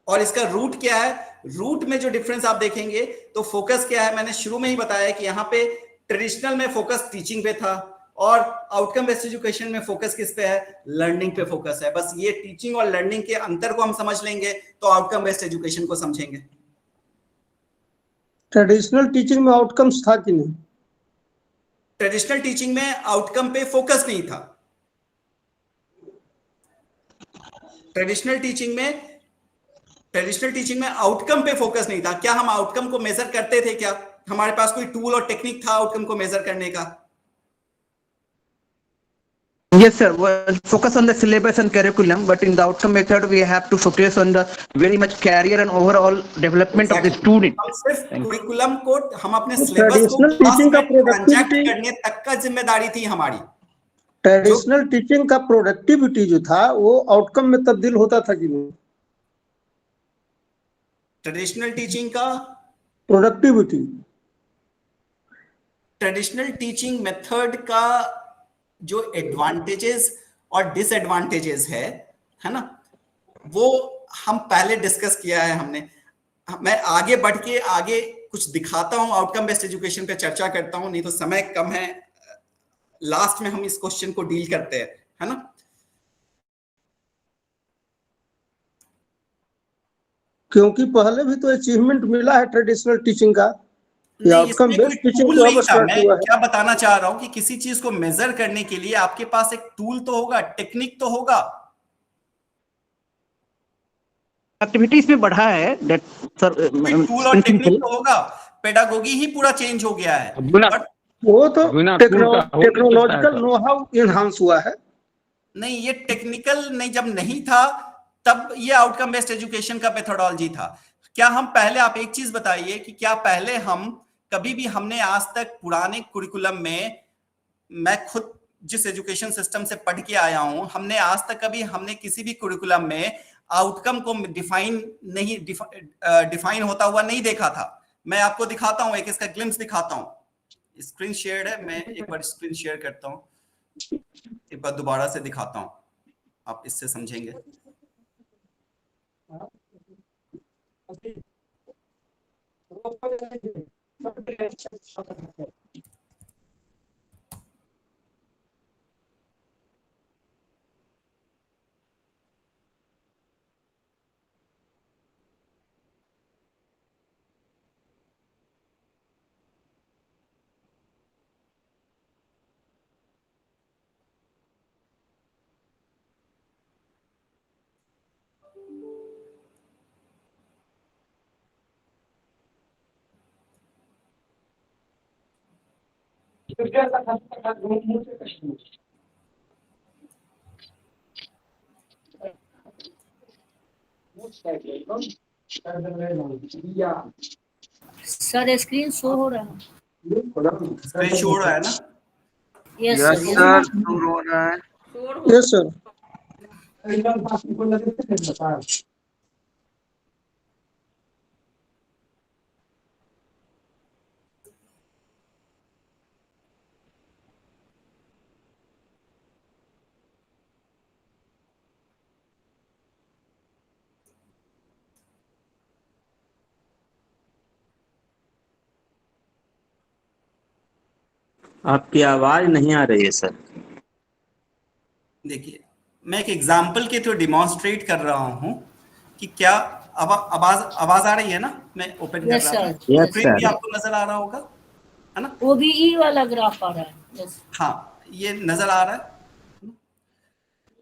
Speaker 4: और इसका रूट क्या है? रूट में जो डिफरेंस आप देखेंगे तो फोकस क्या है? मैंने शुरू में ही बताया कि यहाँ पे ट्रेडिशनल में फोकस टीचिंग पे था और आउटकम बेस्ड एजुकेशन में फोकस किस पे है? लर्निंग पे फोकस है। बस ये टीचिंग और लर्निंग के अंतर को हम समझ लेंगे तो आउटकम बेस्ड एजुकेशन को समझेंगे।
Speaker 6: ट्रेडिशनल टीचिंग में आउटकम्स था कि नहीं?
Speaker 4: ट्रेडिशनल टीचिंग में आउटकम पे फोकस नहीं था। ट्रेडिशनल टीचिंग में आउटकम पे फोकस नहीं था। क्या हम आउटकम को मेजर करते थे? क्या हमारे पास कोई टूल और टेक्निक था आउटकम को मेजर करने का?
Speaker 14: Yes, sir. Well, focus on the syllabus and curriculum, but in the outcome method, we have to focus on the very much career and overall development of the student.
Speaker 4: हम सिर्फ curriculum को, हम अपने syllabus को transact करने तक का जिम्मेदारी थी हमारी।
Speaker 6: ट्रेडिशनल टीचिंग का प्रोडक्टिविटी जो था वो आउटकम में तब्दील होता था कि नहीं?
Speaker 4: ट्रेडिशनल टीचिंग का
Speaker 6: प्रोडक्टिविटी,
Speaker 4: ट्रेडिशनल टीचिंग मेथड का जो एडवांटेजेस और डिसएडवांटेजेस है ना, वो हम पहले डिस्कस किया है हमने। मैं आगे बढ़ के आगे कुछ दिखाता हूं, आउटकम बेस्ड एजुकेशन पे चर्चा करता हूं, नहीं तो समय कम है। लास्ट में हम इस क्वेश्चन को डील करते हैं, है ना।
Speaker 6: क्योंकि पहले भी तो अचीवमेंट मिला है ट्रेडिशनल टीचिंग का।
Speaker 4: नहीं, इसमें कोई टूल नहीं था। मैं क्या बताना चाह रहा हूं कि किसी चीज को मेजर करने के लिए आपके पास एक टूल तो होगा, टेक्निक तो होगा।
Speaker 14: एक्टिविटीज में बढ़ा है दैट सर,
Speaker 4: टूल और टेक्निक तो होगा। पेडागोगी ही पूरा चेंज हो गया है।
Speaker 6: वो तो टेक्नोलॉजिकल नो हाउ एनहांस हुआ है।
Speaker 4: नहीं, ये टेक्निकल नहीं, जब नहीं था तब ये आउटकम बेस्ड एजुकेशन का मेथोडोलॉजी था। क्या हम पहले, आप एक चीज बताइए कि क्या पहले हम कभी भी, हमने आज तक पुराने कुरिकुलम में, मैं खुद जिस एजुकेशन सिस्टम से पढ़ के आया हूं, हमने आज तक कभी, हमने किसी भी कुरिकुलम में आउटकम को डिफाइन होता हुआ नहीं देखा था। मैं आपको दिखाता हूं, एक इसका ग्लिम्स दिखाता हूं। स्क्रीन शेयर है, मैं एक बार स्क्रीन शेयर करता हूं, एक बार दोबारा से दिखाता हूं, आप इससे समझेंगे।
Speaker 9: सर स्क्रीन शो हो रहा है?
Speaker 4: स्क्रीन शो हो रहा है ना?
Speaker 7: यस सर, शो हो रहा है।
Speaker 6: Yes sir.
Speaker 11: आपकी आवाज नहीं आ रही है सर।
Speaker 4: देखिए, मैं एक एग्जाम्पल के थ्रू डिमॉन्स्ट्रेट कर रहा हूं कि क्या आवाज आ रही है ना? मैं ओपन कर रहा हूं, स्क्रीन भी आपको नजर आ रहा होगा, है ना?
Speaker 9: OBE वाला ग्राफ आ रहा है। यस
Speaker 4: हाँ, ये नजर आ रहा है।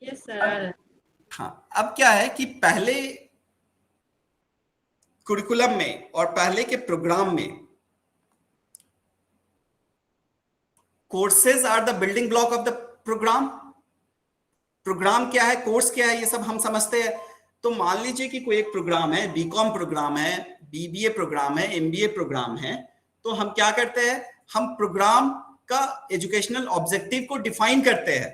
Speaker 9: Yes sir.
Speaker 4: हाँ, अब क्या है कि पहले कुरिकुलम में और पहले के प्रोग्राम में courses are the building block of the programme. Programme क्या है, कोर्स क्या है, ये सब हम समझते हैं। तो मान लीजिए कि कोई एक प्रोग्राम है, बीकॉम प्रोग्राम है, बीबीए प्रोग्राम है, एमबीए प्रोग्राम है, तो हम क्या करते हैं, हम प्रोग्राम का एजुकेशनल ऑब्जेक्टिव को डिफाइन करते हैं।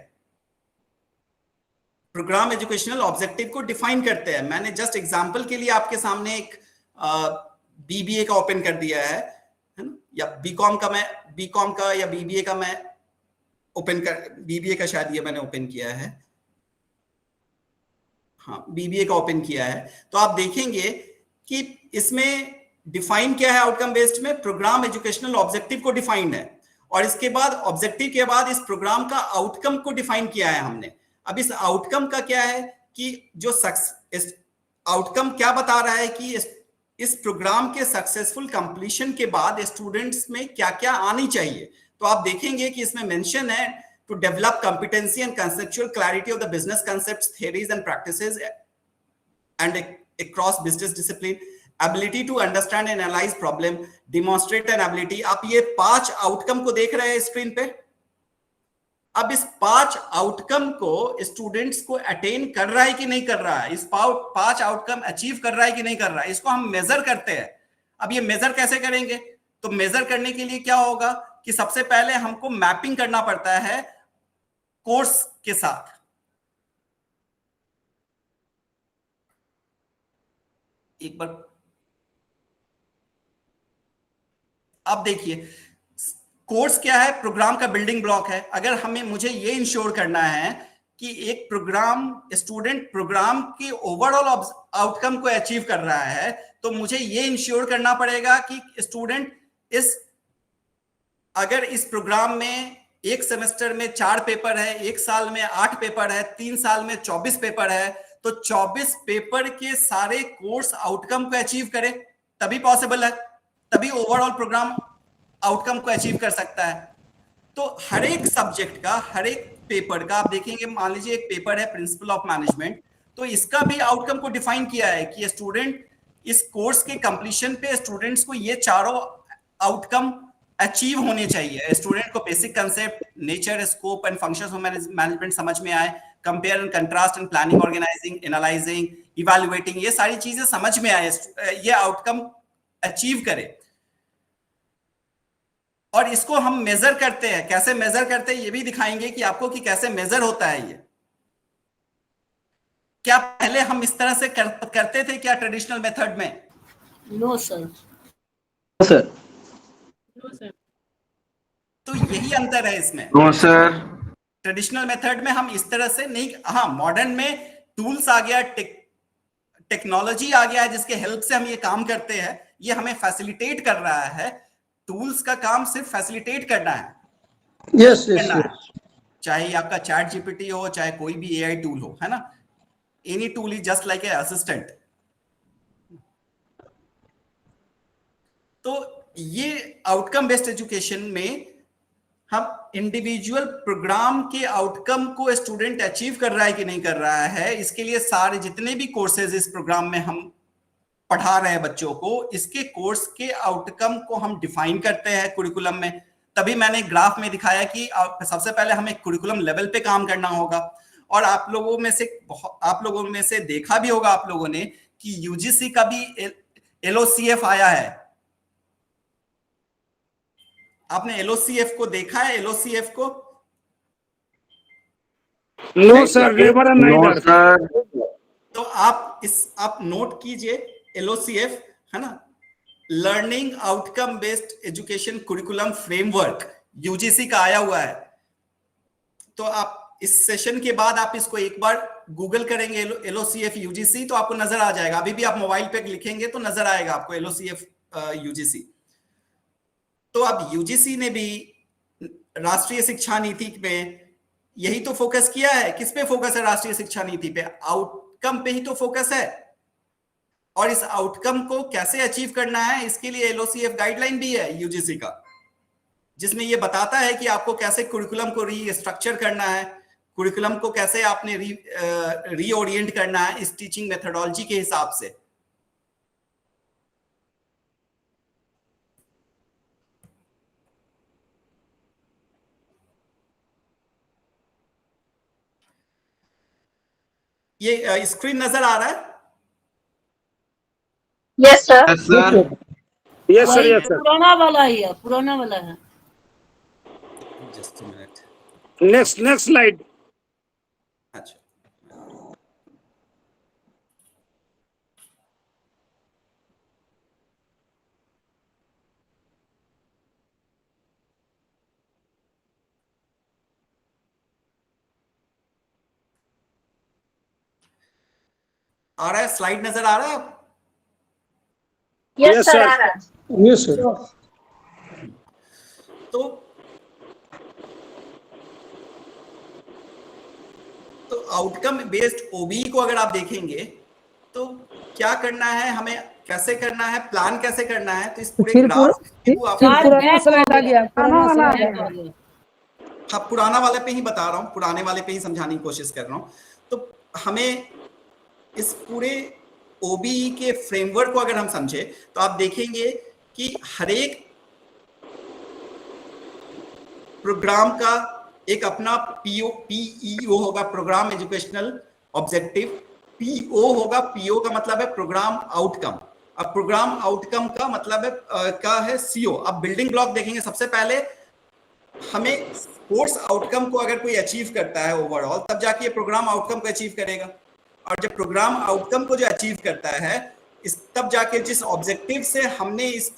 Speaker 4: प्रोग्राम एजुकेशनल ऑब्जेक्टिव को डिफाइन करते हैं। मैंने जस्ट एग्जांपल के लिए आपके सामने एक बीबीए का ओपन कर दिया है ना, या बीकॉम का या बीबीए का मैं ओपन कर, बीबीए का शायद ये मैंने ओपन किया है, हाँ बीबीए का ओपन किया है। तो आप देखेंगे कि इसमें डिफाइन क्या है आउटकम बेस्ड में, प्रोग्राम एजुकेशनल ऑब्जेक्टिव को डिफाइंड है, और इसके बाद ऑब्जेक्टिव के बाद इस प्रोग्राम का आउटकम को डिफाइन किया है हमने। अब इस आउटकम का क्या है कि जो इस आउटकम क्या बता रहा है कि इस प्रोग्राम के सक्सेसफुल कंप्लीशन के बाद स्टूडेंट्स में क्या क्या आनी चाहिए। तो आप देखेंगे कि इसमें मेंशन है to develop competency and conceptual clarity of the business concepts, theories and practices and across business discipline, ability to understand and analyze problem, demonstrate an ability। आप ये 5 आउटकम को देख रहे हैं स्क्रीन पे। अब इस 5 आउटकम को स्टूडेंट्स को अटेन कर रहा है कि नहीं कर रहा है, इस 5 आउटकम अचीव कर रहा है कि नहीं कर रहा है, इसको हम मेजर करते हैं। अब ये मेजर कैसे करेंगे, तो मेजर करने के लिए क्या होगा कि सबसे पहले हमको मैपिंग करना पड़ता है कोर्स के साथ। एक बार अब देखिए, कोर्स क्या है, प्रोग्राम का बिल्डिंग ब्लॉक है। अगर मुझे ये इंश्योर करना है कि एक स्टूडेंट प्रोग्राम के ओवरऑल आउटकम को अचीव कर रहा है, तो मुझे ये इंश्योर करना पड़ेगा कि स्टूडेंट अगर इस प्रोग्राम में एक सेमेस्टर में 4 पेपर है, 1 साल में 8 पेपर है, 3 साल में 24 पेपर है, तो 24 पेपर के सारे कोर्स आउटकम को अचीव करे, तभी पॉसिबल है, तभी ओवरऑल प्रोग्राम आउटकम को अचीव कर सकता है। तो हर एक सब्जेक्ट का, हर एक पेपर का आप देखेंगे, मान लीजिए एक पेपर है प्रिंसिपल ऑफ मैनेजमेंट, तो इसका भी आउटकम को डिफाइन किया है कि स्टूडेंट इस कोर्स के कंप्लीशन पे स्टूडेंट्स को ये चारों आउटकम अचीव होने चाहिए। स्टूडेंट को basic concept, nature, scope and functions of management समझ में आए, compare and contrast and planning, organising, analysing, evaluating, ये सारी चीजें समझ में आए, ये आउटकम अचीव करे। और इसको हम मेजर करते हैं, कैसे मेजर करते हैं ये भी दिखाएंगे कि आपको कि कैसे मेजर होता है ये। क्या पहले हम इस तरह से करते थे क्या ट्रेडिशनल मेथड में?
Speaker 9: No sir.
Speaker 14: Sir
Speaker 9: no sir.
Speaker 4: तो यही अंतर है इसमें।
Speaker 7: No sir.
Speaker 4: ट्रेडिशनल मेथड में हम इस तरह से नहीं, हाँ मॉडर्न में टूल्स आ गया, टेक्नोलॉजी आ गया है जिसके हेल्प से हम ये काम करते हैं, ये हमें फैसिलिटेट कर रहा है। टूल्स का काम सिर्फ फैसिलिटेट करना है।
Speaker 6: यस
Speaker 4: यस, चाहे आपका चैट जीपीटी हो, चाहे कोई भी एआई टूल हो, है ना, any tool is just like a assistant. तो ये आउटकम बेस्ड एजुकेशन में हम इंडिविजुअल प्रोग्राम के आउटकम को स्टूडेंट अचीव कर रहा है कि नहीं कर रहा है, इसके लिए सारे जितने भी कोर्सेज इस प्रोग्राम में हम पढ़ा रहे हैं बच्चों को, इसके कोर्स के आउटकम को हम डिफाइन करते हैं कुरिकुलम में। तभी मैंने ग्राफ में दिखाया कि सबसे पहले हमें कुरिकुलम लेवल पे काम करना होगा। और आप लोगों में से देखा भी होगा आप लोगों ने कि यूजीसी का भी LOCF आया है। आपने LOCF को देखा है? LOCF को
Speaker 3: no sir, never and neither.
Speaker 4: तो आप नोट कीजिए LOCF, है ना, learning outcome based education curriculum framework, UGC का आया हुआ है। तो आप इस सेशन के बाद आप इसको एक बार गूगल करेंगे LOCF UGC, तो आपको नजर आ जाएगा। अभी भी आप मोबाइल पे लिखेंगे तो नजर आएगा आपको LOCF UGC। तो अब यूजीसी ने भी राष्ट्रीय शिक्षा नीति में यही तो फोकस किया है। किस पे फोकस है राष्ट्रीय शिक्षा नीति पे? आउटकम पे ही तो फोकस है। और इस आउटकम को कैसे अचीव करना है, इसके लिए LOCF गाइडलाइन भी है यूजीसी का, जिसमें ये बताता है कि आपको कैसे कुरिकुलम को रीस्ट्रक्चर करना है, कुरिकुलम को कैसे आपने रीओरिएंट करना है इस टीचिंग मेथोडोलॉजी के हिसाब से। ये स्क्रीन नजर आ रहा है?
Speaker 10: Yes sir.
Speaker 3: Yes sir, yes sir.
Speaker 2: पुराना वाला ही है, पुराना वाला है।
Speaker 4: Just a minute,
Speaker 3: next slide.
Speaker 4: अच्छा, आ रहा है? स्लाइड नजर आ रहा है?
Speaker 10: यस सर, आ रहा है।
Speaker 6: Yes sir.
Speaker 4: तो आउटकम बेस्ड OBE को अगर आप देखेंगे तो क्या करना है हमें, कैसे करना है, प्लान कैसे करना है, तो इस पूरे ग्राफ हाँ पुराना वाले पे ही बता रहा हूँ, पुराने वाले पे ही समझाने की कोशिश कर रहा हूँ। तो हमें इस पूरे OBE के फ्रेमवर्क को अगर हम समझे तो आप देखेंगे कि हर एक प्रोग्राम का एक अपना PEO होगा, प्रोग्राम एजुकेशनल ऑब्जेक्टिव। PO होगा, PO का मतलब है प्रोग्राम आउटकम। अब प्रोग्राम आउटकम का मतलब है CO। अब बिल्डिंग ब्लॉक देखेंगे, सबसे पहले हमें कोर्स आउटकम को अगर कोई अचीव करता है ओवरऑल, तब जाके ये प्रोग्राम आउटकम को अचीव करेगा। और जब प्रोग्राम आउटकम को जो अचीव करता है, तब जाके जिस ऑब्जेक्टिव से हमने इस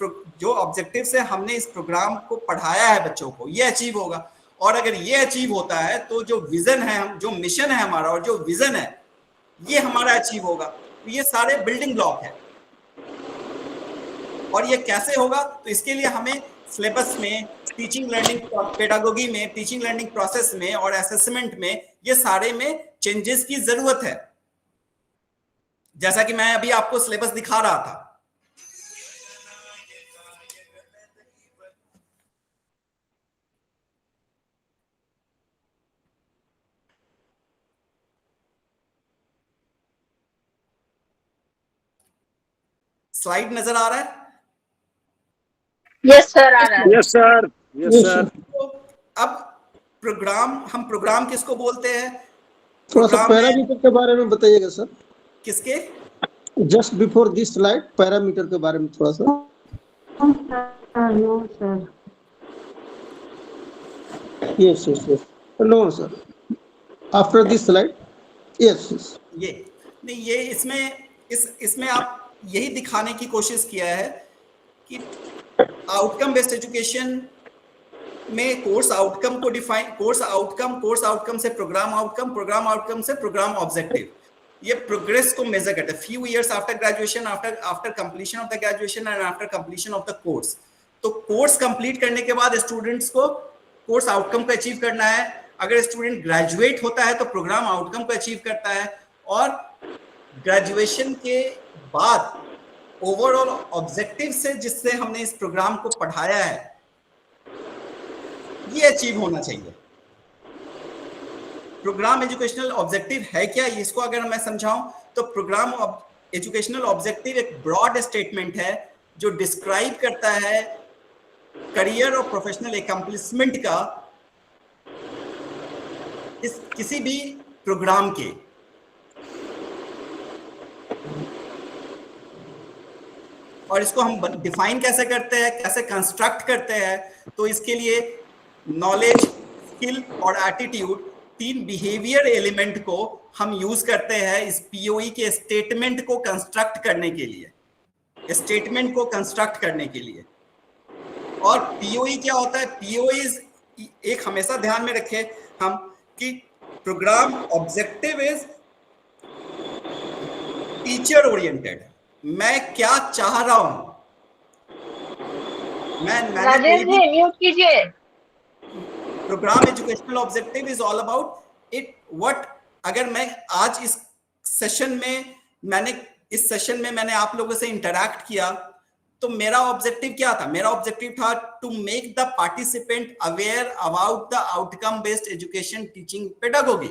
Speaker 4: प्रोग्राम को पढ़ाया है बच्चों को, ये अचीव होगा। और अगर ये अचीव होता है तो जो विजन है, जो मिशन है हमारा और जो विजन है, ये हमारा अचीव होगा। तो ये सारे बिल्डिंग ब्लॉक है। और ये कैसे होगा? तो इसके लिए हमें सिलेबस में, टीचिंग लर्निंग पेडागोगी में, टीचिंग लर्निंग प्रोसेस में और असेसमेंट में, ये सारे में चेंजेस की जरूरत है। जैसा कि मैं अभी आपको सिलेबस दिखा रहा था। स्लाइड नजर आ रहा है?
Speaker 10: यस सर, आ रहा है।
Speaker 3: Yes sir, yes sir.
Speaker 4: तो अब हम प्रोग्राम किसको बोलते हैं?
Speaker 6: थोड़ा सा पैरामीटर के बारे में बताइएगा सर।
Speaker 4: किसके?
Speaker 6: Just before this slide parameter के बारे में थोड़ा सा।
Speaker 10: No sir.
Speaker 6: Yes yes yes, no sir, after this slide. Yes yes,
Speaker 4: ये नहीं, ये इसमें आप यही दिखाने की कोशिश किया है कि आउटकम बेस्ड एजुकेशन में कोर्स आउटकम को डिफाइन, कोर्स आउटकम से प्रोग्राम आउटकम से प्रोग्राम ऑब्जेक्टिव, ये प्रोग्रेस को मेजर करते हैं। Few years after graduation, after completion of the graduation and after completion of the course. तो कोर्स कंप्लीट करने के बाद स्टूडेंट्स को कोर्स आउटकम को अचीव करना है। अगर स्टूडेंट ग्रेजुएट होता है तो प्रोग्राम आउटकम को अचीव करता है। और ग्रेजुएशन के बाद ओवरऑल ऑब्जेक्टिव से जिससे हमने इस प्रोग्राम को पढ़ाया है, ये अचीव होना चाहिए। प्रोग्राम एजुकेशनल ऑब्जेक्टिव है क्या, इसको अगर मैं समझाऊं तो प्रोग्राम एजुकेशनल ऑब्जेक्टिव एक ब्रॉड स्टेटमेंट है जो डिस्क्राइब करता है करियर और प्रोफेशनल एकम्प्लिशमेंट का इस किसी भी प्रोग्राम के और इसको हम डिफाइन कैसे करते हैं, कैसे कंस्ट्रक्ट करते हैं, तो इसके लिए नॉलेज, स्किल और एटीट्यूड, 3 बिहेवियर एलिमेंट को हम यूज करते हैं इस पीओई के स्टेटमेंट को कंस्ट्रक्ट करने के लिए, स्टेटमेंट को कंस्ट्रक्ट करने के लिए। और पीओई क्या होता है? पीओई एक हमेशा ध्यान में रखें हम कि programme objective is teacher oriented. मैं क्या चाह रहा हूं,
Speaker 9: राजेश जी म्यूट कीजिए।
Speaker 4: Programme educational objective is all about it what. अगर मैं आज इस सेशन में मैंने आप लोगों से इंटरैक्ट किया, तो मेरा ऑब्जेक्टिव क्या था? मेरा ऑब्जेक्टिव था to make the participant aware about the outcome based education teaching pedagogy.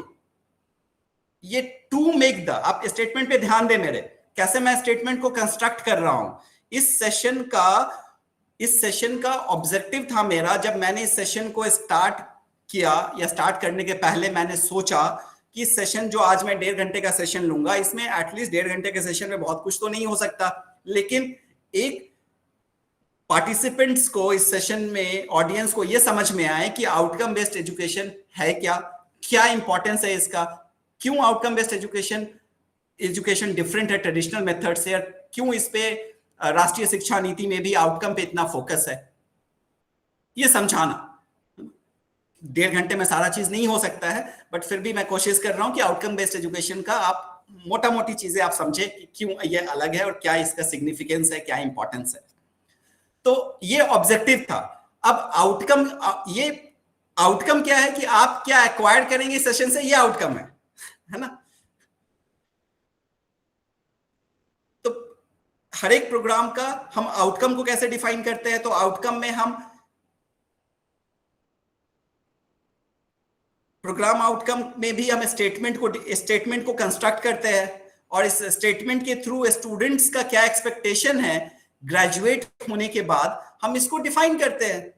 Speaker 4: ये टू मेक द, आप स्टेटमेंट पे ध्यान दे मेरे, कैसे मैं स्टेटमेंट को कंस्ट्रक्ट कर रहा हूं। इस सेशन का ऑब्जेक्टिव था मेरा, जब मैंने इस सेशन को स्टार्ट किया या स्टार्ट करने के पहले मैंने सोचा कि सेशन जो आज मैं 1.5 घंटे का सेशन लूंगा, इसमें एटलीस्ट 1.5 घंटे के सेशन में बहुत कुछ तो नहीं हो सकता, लेकिन एक पार्टिसिपेंट्स को इस सेशन में, ऑडियंस को ये समझ में आए कि आउटकम बेस्ड एजुकेशन है क्या इंपॉर्टेंस है इसका, क्यों आउटकम बेस्ड एजुकेशन डिफरेंट है ट्रेडिशनल मेथड से, और क्यों इस पे राष्ट्रीय शिक्षा नीति में भी आउटकम पे इतना फोकस है, ये समझाना। 1.5 घंटे में सारा चीज नहीं हो सकता है, बट फिर भी मैं कोशिश कर रहा हूं कि आउटकम बेस्ड एजुकेशन का आप मोटा मोटी चीजें आप समझे कि क्यों ये अलग है और क्या इसका सिग्निफिकेंस है, क्या इंपॉर्टेंस है। तो ये ऑब्जेक्टिव था। अब ये आउटकम क्या है कि आप क्या एक्वायर करेंगे इस सेशन से, ये आउटकम है ना। तो हर एक प्रोग्राम का हम आउटकम को कैसे डिफाइन करते हैं? तो आउटकम में हम प्रोग्राम आउटकम में भी हम स्टेटमेंट को कंस्ट्रक्ट करते हैं, और इस स्टेटमेंट के थ्रू स्टूडेंट्स का क्या एक्सपेक्टेशन है ग्रेजुएट होने के बाद, हम इसको डिफाइन करते हैं।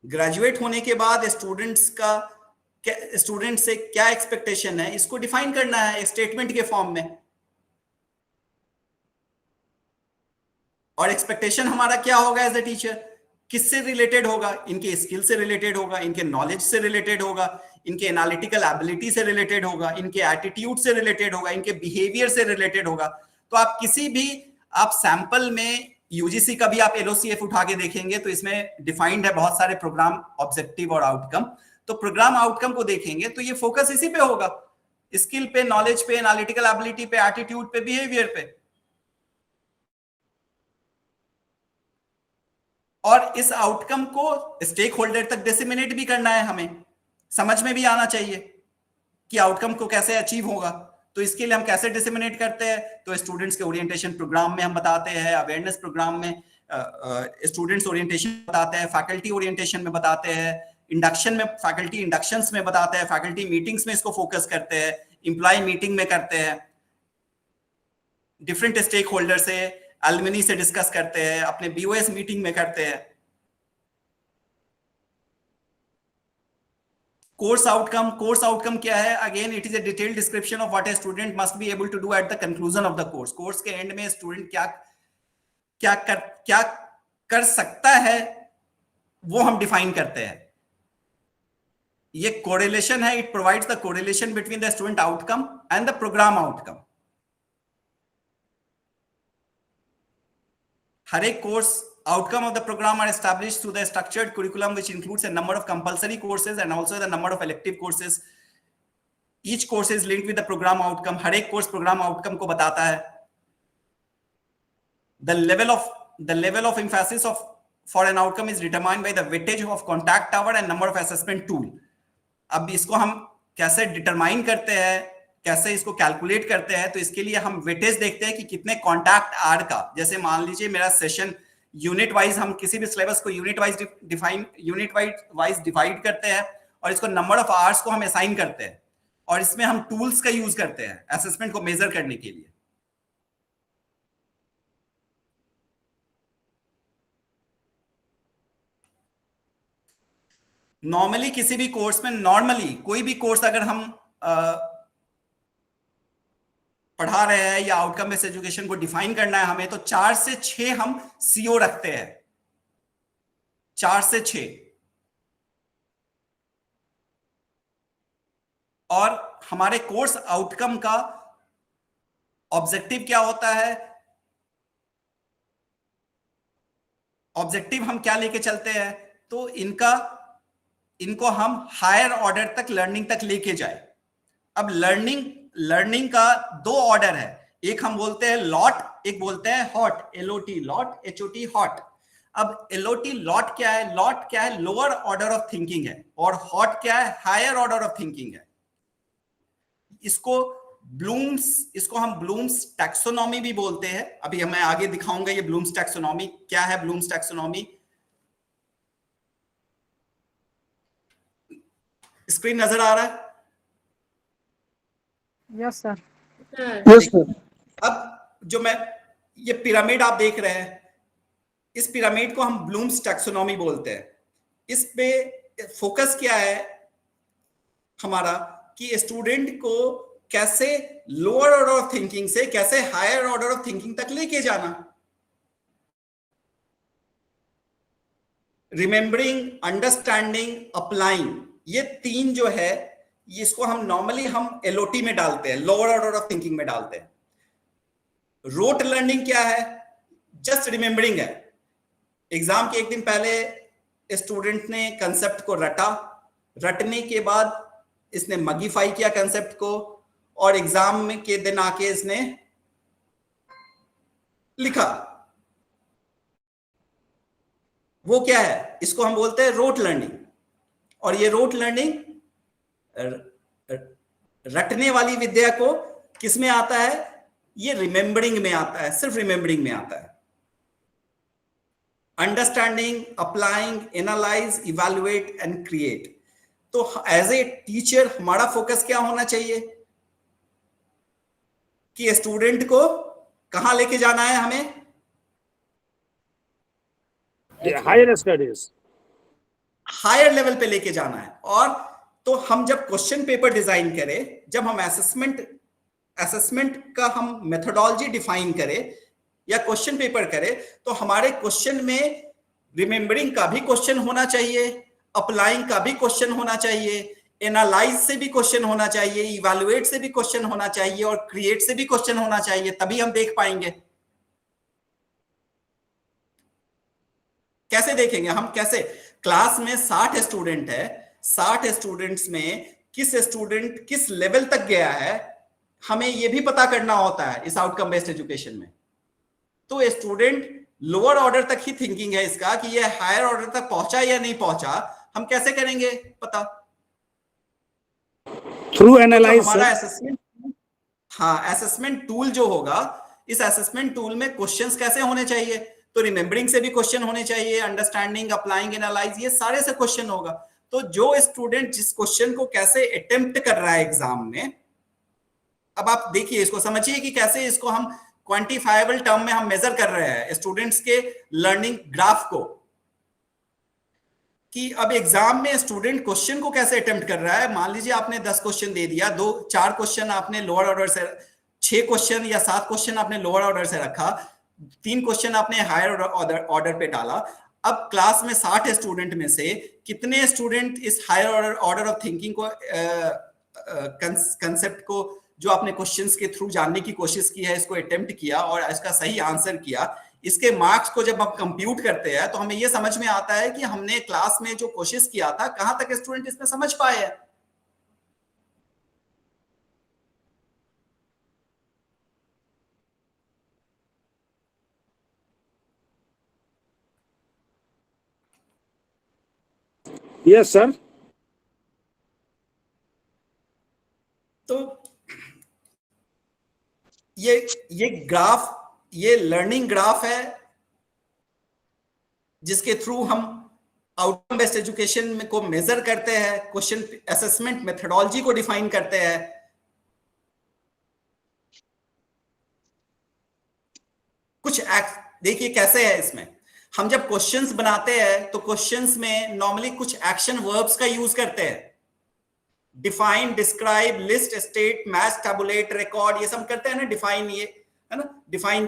Speaker 4: ग्रेजुएट होने के बाद स्टूडेंट से क्या एक्सपेक्टेशन है, इसको डिफाइन करना है स्टेटमेंट के फॉर्म में। और एक्सपेक्टेशन हमारा क्या होगा एज ए टीचर, किससे रिलेटेड होगा? इनके स्किल से रिलेटेड होगा, इनके नॉलेज से रिलेटेड होगा, इनके एनालिटिकल एबिलिटी से रिलेटेड होगा, इनके एटीट्यूड से रिलेटेड होगा, इनके बिहेवियर से रिलेटेड होगा। तो आप किसी भी सैंपल में यूजीसी का भी आप एलओसीएफ उठा के देखेंगे तो इसमें डिफाइंड है बहुत सारे प्रोग्राम ऑब्जेक्टिव और आउटकम। तो प्रोग्राम आउटकम को देखेंगे तो ये फोकस इसी पे होगा, स्किल पे, नॉलेज पे, एनालिटिकल एबिलिटी पे, एटीट्यूड पे, बिहेवियर पे। और इस आउटकम को स्टेक होल्डर तक डिसेमिनेट भी करना है, हमें समझ में भी आना चाहिए कि आउटकम को कैसे अचीव होगा। तो इसके लिए हम कैसे डिसेमिनेट करते हैं? तो स्टूडेंट्स के ओरिएंटेशन प्रोग्राम में हम बताते हैं, अवेयरनेस प्रोग्राम में स्टूडेंट्स ओरिएंटेशन बताते हैं, फैकल्टी ओरिएंटेशन में बताते हैं, इंडक्शन में फैकल्टी इंडक्शंस में बताते हैं, फैकल्टी मीटिंग्स में इसको फोकस करते हैं, एम्प्लॉय मीटिंग में करते हैं, डिफरेंट स्टेक होल्डर से, एलुमनी से डिस्कस करते हैं, अपने बीओएस मीटिंग में करते हैं। कोर्स आउटकम क्या है? Again it is a detailed description of what a student must be able to do at the conclusion of the course. Course के एंड में स्टूडेंट क्या कर सकता है वो हम डिफाइन करते हैं। ये कोरिलेशन है, it provides the correlation between the student outcome and the programme outcome. हर एक course outcome of the program are established through the structured curriculum which includes a number of compulsory courses and also the number of elective courses. Each course is linked with the program outcome. हर एक course programme outcome को बताता है। The level of emphasis for an outcome is determined by the weightage of contact hour and number of assessment tool. अब इसको हम कैसे determine करते हैं, कैसे इसको कैलकुलेट करते हैं? तो इसके लिए हम वेटेज देखते हैं कि कितने कॉन्टैक्ट आवर का, जैसे मान लीजिए मेरा सेशन यूनिट वाइज, हम किसी भी सिलेबस को यूनिट वाइज डिवाइड करते हैं और इसको नंबर ऑफ आवर्स को हम असाइन करते हैं, और इसमें हम टूल्स का यूज करते हैं असेसमेंट को मेजर करने के लिए। नॉर्मली किसी भी कोर्स में, नॉर्मली कोई भी कोर्स अगर हम पढ़ा रहे हैं या आउटकम बेस्ड एजुकेशन को डिफाइन करना है हमें, तो 4 से 6 हम CO रखते हैं, 4 से 6। और हमारे कोर्स आउटकम का ऑब्जेक्टिव क्या होता है? ऑब्जेक्टिव हम क्या लेके चलते हैं? तो इनको हम हायर ऑर्डर तक, लर्निंग तक लेके जाए। अब लर्निंग का 2 ऑर्डर है, एक हम बोलते हैं लॉट, एक बोलते हैं hot, LOT lot, HOT hot. अब LOT लॉट क्या है? लॉट क्या है? लोअर ऑर्डर ऑफ थिंकिंग है, और हॉट क्या है? हायर ऑर्डर ऑफ थिंकिंग है। इसको हम ब्लूम्स टैक्सोनॉमी भी बोलते हैं। अभी मैं आगे दिखाऊंगा ये ब्लूम्स टैक्सोनॉमी क्या है। ब्लूम्स टैक्सोनॉमी स्क्रीन नजर आ रहा है?
Speaker 2: Yes sir.
Speaker 6: Yes sir.
Speaker 4: अब जो ये पिरामिड आप देख रहे हैं, इस पिरामिड को हम ब्लूम्स टैक्सोनॉमी बोलते हैं। इस पे फोकस क्या है हमारा, कि स्टूडेंट को कैसे लोअर ऑर्डर ऑफ थिंकिंग से कैसे हायर ऑर्डर ऑफ थिंकिंग तक लेके जाना। रिमेंबरिंग, अंडरस्टैंडिंग, अप्लाइंग, ये 3 जो है, इसको हम नॉर्मली LOT में डालते हैं, लोअर ऑर्डर ऑफ थिंकिंग में डालते हैं। रोट लर्निंग क्या है? जस्ट रिमेंबरिंग है। एग्जाम के 1 दिन पहले स्टूडेंट ने कंसेप्ट को रटने के बाद इसने मगीफाई किया कंसेप्ट को, और एग्जाम में के दिन आके इसने लिखा। वो क्या है? इसको हम बोलते हैं रोट लर्निंग। और ये रोट लर्निंग रटने वाली विद्या को किस में आता है? ये रिमेंबरिंग में आता है, सिर्फ रिमेंबरिंग में आता है। Understanding, applying, analyse, evaluate and create. तो एज ए टीचर हमारा फोकस क्या होना चाहिए कि स्टूडेंट को कहां लेके जाना है हमें?
Speaker 3: हायर स्टडीज,
Speaker 4: हायर लेवल पे लेके जाना है। और तो हम जब क्वेश्चन पेपर डिजाइन करें, जब हम असेसमेंट का हम मेथोडोलॉजी डिफाइन करें या क्वेश्चन पेपर करें, तो हमारे क्वेश्चन में रिमेंबरिंग का भी क्वेश्चन होना चाहिए, अप्लाइंग का भी क्वेश्चन होना चाहिए, एनालाइज से भी क्वेश्चन होना चाहिए, इवैल्यूएट से भी क्वेश्चन होना चाहिए, और क्रिएट से भी क्वेश्चन होना चाहिए। तभी हम देख पाएंगे। कैसे देखेंगे हम? कैसे? क्लास में 60 स्टूडेंट है, 60 स्टूडेंट्स में किस स्टूडेंट किस लेवल तक गया है, हमें यह भी पता करना होता है इस आउटकम बेस्ड एजुकेशन में। तो स्टूडेंट लोअर ऑर्डर तक ही थिंकिंग है इसका, कि यह हायर ऑर्डर तक पहुंचा या नहीं पहुंचा, हम कैसे करेंगे पता?
Speaker 3: Through analyse.
Speaker 4: हमारा असेसमेंट, हाँ, असेसमेंट टूल जो होगा, इस असेसमेंट टूल में क्वेश्चंस कैसे होने चाहिए? तो रिमेंबरिंग से भी क्वेश्चन होने चाहिए, अंडरस्टैंडिंग, अप्लाइंग, एनालाइज, ये सारे से क्वेश्चन होगा। तो जो स्टूडेंट जिस क्वेश्चन को कैसे अटेम्प्ट कर रहा है एग्जाम में, अब आप देखिए, इसको समझिए कि कैसे इसको हम क्वांटिफाइबल टर्म में हम मेजर कर रहे हैं स्टूडेंट्स के लर्निंग ग्राफ को, कि अब एग्जाम में स्टूडेंट क्वेश्चन को कैसे अटेम्प्ट कर रहा है। मान लीजिए आपने 10 क्वेश्चन दे दिया, 2-4 क्वेश्चन आपने लोअर ऑर्डर से, 6 क्वेश्चन या 7 क्वेश्चन आपने लोअर ऑर्डर से रखा, 3 क्वेश्चन आपने हायर ऑर्डर पे डाला। अब क्लास में 60 स्टूडेंट में से कितने स्टूडेंट इस हायर ऑर्डर ऑफ थिंकिंग को, कंसेप्ट को, जो आपने क्वेश्चंस के थ्रू जानने की कोशिश की है, इसको अटेम्प्ट किया और इसका सही आंसर किया, इसके मार्क्स को जब हम कंप्यूट करते हैं तो हमें यह समझ में आता है कि हमने क्लास में जो कोशिश किया था, कहां तक स्टूडेंट इसमें समझ पाए हैं।
Speaker 3: Yes sir.
Speaker 4: तो ये ग्राफ, ये लर्निंग ग्राफ है जिसके थ्रू हम आउटकम बेस्ड एजुकेशन में को मेजर करते हैं, क्वेश्चन असेसमेंट मेथोडोलॉजी को डिफाइन करते हैं। कुछ देखिए कैसे है इसमें, हम जब क्वेश्चंस बनाते हैं तो क्वेश्चंस में नॉर्मली कुछ एक्शन वर्ब्स का यूज करते हैं, define, describe, list, state, match, tabulate, record, ये सब करते हैं ना, डिफाइन, ये है ना, define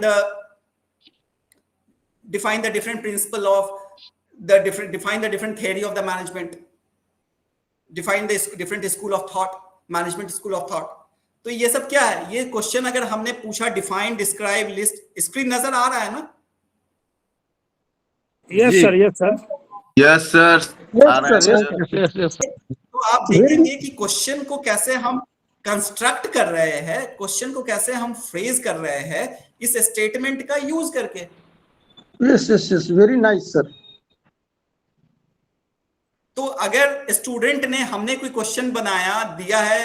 Speaker 4: the different principle of the different, define the different theory of the management, define the different school of thought, management school of thought. तो ये सब क्या है, ये क्वेश्चन अगर हमने पूछा डिफाइन, डिस्क्राइब, लिस्ट, स्क्रीन नजर आ रहा है ना?
Speaker 3: Yes sir, yes sir,
Speaker 7: yes sir.
Speaker 4: तो आप देखेंगे कि क्वेश्चन को कैसे हम कंस्ट्रक्ट कर रहे हैं, क्वेश्चन को कैसे हम फ्रेज कर रहे हैं इस स्टेटमेंट का यूज करके।
Speaker 6: Yes yes yes, very nice sir.
Speaker 4: तो अगर स्टूडेंट ने, हमने कोई क्वेश्चन बनाया, दिया है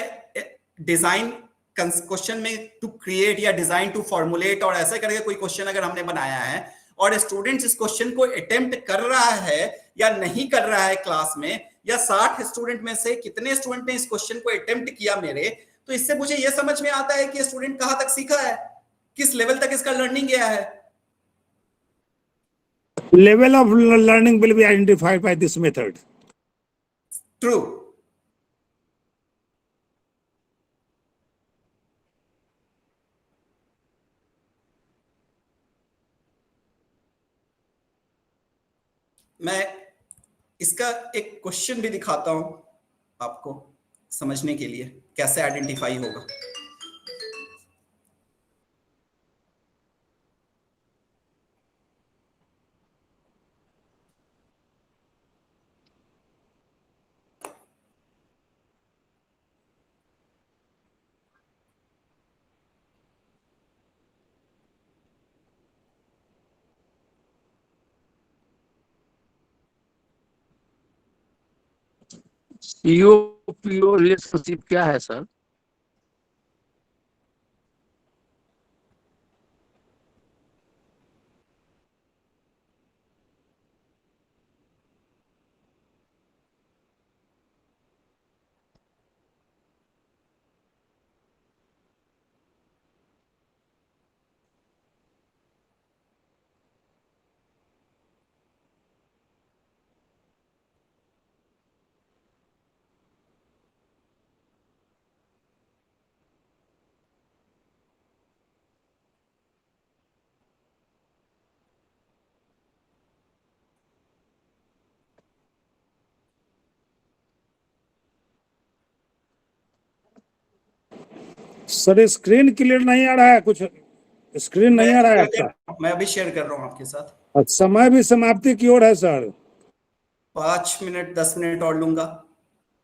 Speaker 4: डिजाइन क्वेश्चन में टू क्रिएट या डिजाइन टू फॉर्मुलेट, और ऐसा करके कोई क्वेश्चन अगर हमने बनाया है और स्टूडेंट्स इस क्वेश्चन को अटेम्प्ट कर रहा है या नहीं कर रहा है क्लास में, या 60 स्टूडेंट में से कितने स्टूडेंट ने इस क्वेश्चन को अटेम्प्ट किया मेरे, तो इससे मुझे यह समझ में आता है कि स्टूडेंट कहां तक सीखा है, किस लेवल तक इसका लर्निंग गया है।
Speaker 3: Level of learning will be identified by this method.
Speaker 4: True. मैं इसका एक क्वेश्चन भी दिखाता हूं आपको समझने के लिए कैसे आइडेंटिफाई होगा।
Speaker 11: सीओपीओ रिलेशनशिप क्या है सर?
Speaker 3: सर स्क्रीन क्लियर नहीं आ रहा है, कुछ स्क्रीन नहीं आ रहा है आपका।
Speaker 4: मैं अभी शेयर कर रहा हूं आपके साथ।
Speaker 3: समय भी समाप्ति की ओर है सर।
Speaker 4: 5 मिनट 10 मिनट और लूंगा,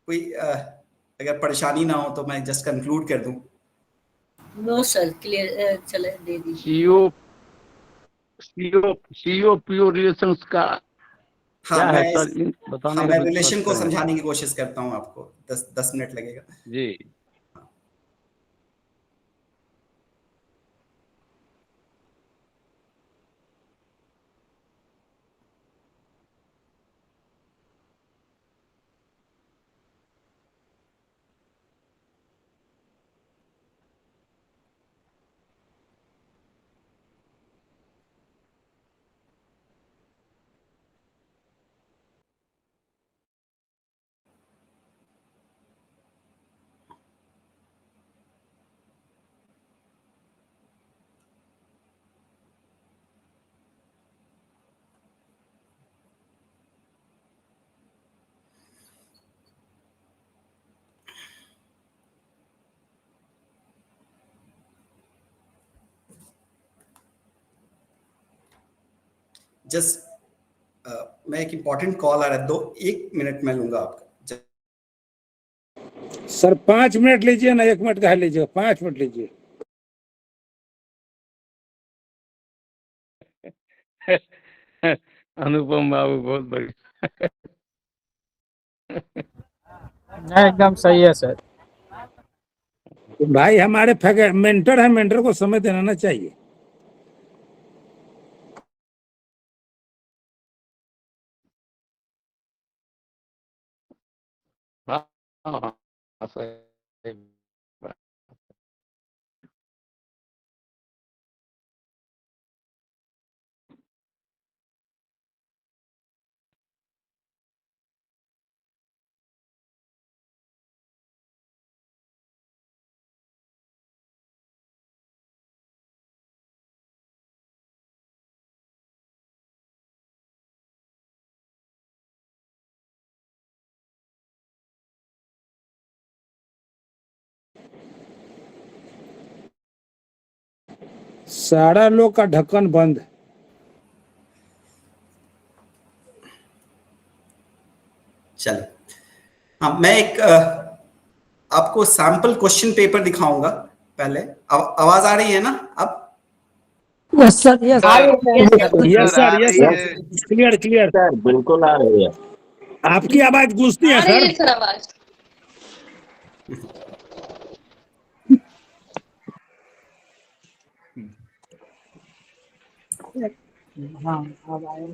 Speaker 4: कोई अगर परेशानी ना हो तो मैं जस्ट कंक्लूड कर दूं।
Speaker 15: नो सर, क्लियर, चले दे दीजिए।
Speaker 11: सीओपीओ रिलेशंस का
Speaker 4: हाँ,
Speaker 11: क्या
Speaker 4: मैं
Speaker 11: है सर? बताने
Speaker 4: मैं
Speaker 11: का
Speaker 4: रिलेशन को
Speaker 11: करें।
Speaker 4: समझाने की कोशिश करता हूं आपको, 10 मिनट लगेगा
Speaker 11: जी।
Speaker 4: जस्ट मैं एक इंपॉर्टेंट कॉल आ रहा है, 1 मिनट में लूंगा आपका।
Speaker 3: सर 5 मिनट लीजिए ना, 1 मिनट का लीजिए, 5 मिनट लीजिए।
Speaker 11: अनुपम बाबू बहुत बढ़िया।
Speaker 16: एकदम सही है सर।
Speaker 3: भाई हमारे मेंटर है, मेंटर को समय देना ना चाहिए।
Speaker 11: हाँ हाँ सही।
Speaker 3: सारा लोग का ढक्कन बंद।
Speaker 4: चलो, हाँ, मैं एक आपको सैंपल क्वेश्चन पेपर दिखाऊंगा पहले। आवाज आ रही है ना अब?
Speaker 2: Yes sir, yes
Speaker 3: yes sir, yes sir, clear clear
Speaker 11: sir, बिल्कुल आ रही है।
Speaker 3: आपकी आवाज गूंजती है सर।
Speaker 10: सर आवाज।
Speaker 2: हाँ अब आए।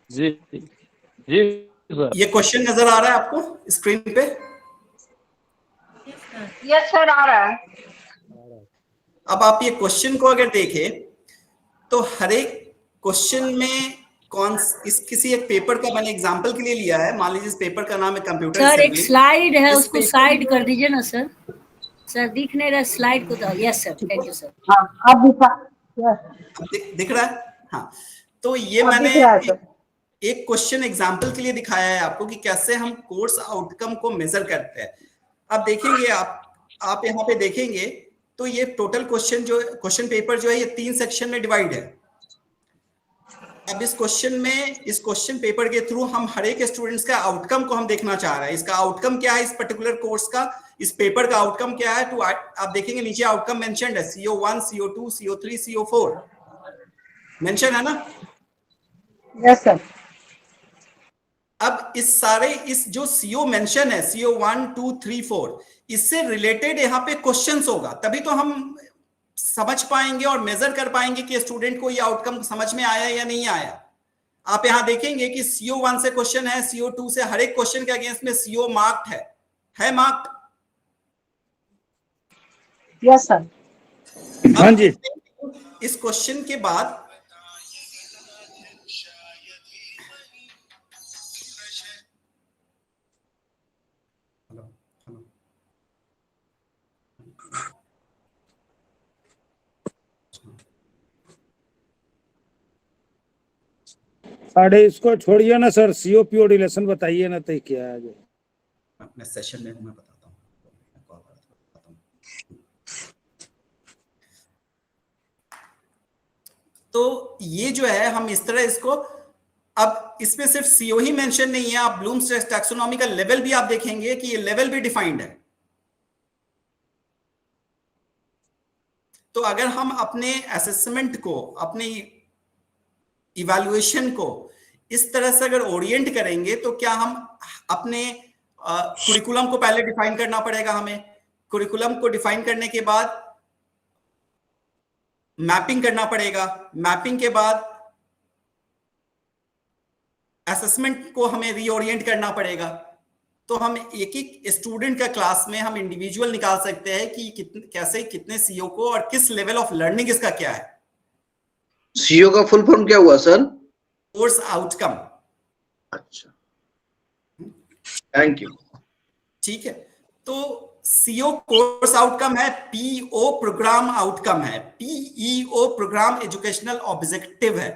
Speaker 11: जी जी सर।
Speaker 4: ये क्वेश्चन नजर आ रहा है आपको स्क्रीन पे?
Speaker 10: यस सर आ रहा है।
Speaker 4: अब आप ये क्वेश्चन को अगर देखें तो हर एक क्वेश्चन में किसी एक पेपर का मैंने एग्जांपल के लिए लिया है। मान लीजिए इस पेपर का नाम है कंप्यूटर
Speaker 15: सर एक
Speaker 4: असेंबली।
Speaker 15: स्लाइड है,
Speaker 4: इस
Speaker 15: उसको
Speaker 4: पेपर
Speaker 15: साइड कर दीजिए ना सर। सर दिख नहीं रहा स्लाइड को तो। Yes sir, thank you sir.
Speaker 2: हाँ अब
Speaker 4: दिख रहा है? हाँ, तो ये मैंने एक क्वेश्चन एग्जांपल के लिए दिखाया है आपको कि कैसे हम कोर्स आउटकम को मेजर करते हैं। अब देखेंगे आप यहाँ पे देखेंगे तो ये टोटल क्वेश्चन पेपर जो है ये 3 सेक्शन में डिवाइड है। अब इस क्वेश्चन पेपर के थ्रू हम हर एक स्टूडेंट्स का आउटकम को हम देखना चाह रहे हैं। इसका आउटकम क्या है, इस पर्टिकुलर कोर्स का, इस पेपर का आउटकम क्या है। तो आप देखेंगे नीचे आउटकम मेंशन्ड है, CO1, CO2, CO3, CO4 mention है ना?
Speaker 2: Yes sir.
Speaker 4: अब इस जो CO मेंशन है, CO1, 2, 3, 4, इससे रिलेटेड यहाँ पे क्वेश्चंस होगा, तभी तो हम समझ पाएंगे और मेजर कर पाएंगे कि स्टूडेंट को ये आउटकम समझ में आया या नहीं आया। आप यहाँ देखेंगे कि CO1 से क्वेश्चन है, CO2 से, हर एक क्वेश्चन के अगेंस्ट में CO मार्क्ड है मार्क्ड?
Speaker 2: Yes sir.
Speaker 3: हाँ जी।
Speaker 4: इस क्वेश्चन के बाद
Speaker 3: अरे इसको छोड़िए ना सर, COPO रिलेशन बताइए ना तो क्या है।
Speaker 4: मैं सेशन में हूं, मैं बताता हूँ। तो ये जो है हम इस तरह इसको, अब इसमें सिर्फ CO ही मेंशन नहीं है, आप ब्लूम्स टैक्सोनॉमी का लेवल भी आप देखेंगे कि ये लेवल भी डिफाइंड है। तो अगर हम अपने असेसमेंट को, अपने इवैल्यूएशन को इस तरह से अगर ओरिएंट करेंगे तो क्या हम अपने कुरिकुलम को पहले डिफाइन करना पड़ेगा हमें। कुरिकुलम को डिफाइन करने के बाद मैपिंग करना पड़ेगा, मैपिंग के बाद असेसमेंट को हमें रीओरिएंट करना पड़ेगा। तो हम एक एक स्टूडेंट का क्लास में हम इंडिविजुअल निकाल सकते हैं कि कैसे कितने CO को और किस लेवल ऑफ लर्निंग इसका क्या है।
Speaker 5: CO का फुल फॉर्म क्या हुआ सर?
Speaker 4: Course outcome.
Speaker 5: अच्छा, थैंक यू।
Speaker 4: ठीक है, तो CO कोर्स आउटकम है, PO प्रोग्राम आउटकम है, PEO प्रोग्राम एजुकेशनल ऑब्जेक्टिव है।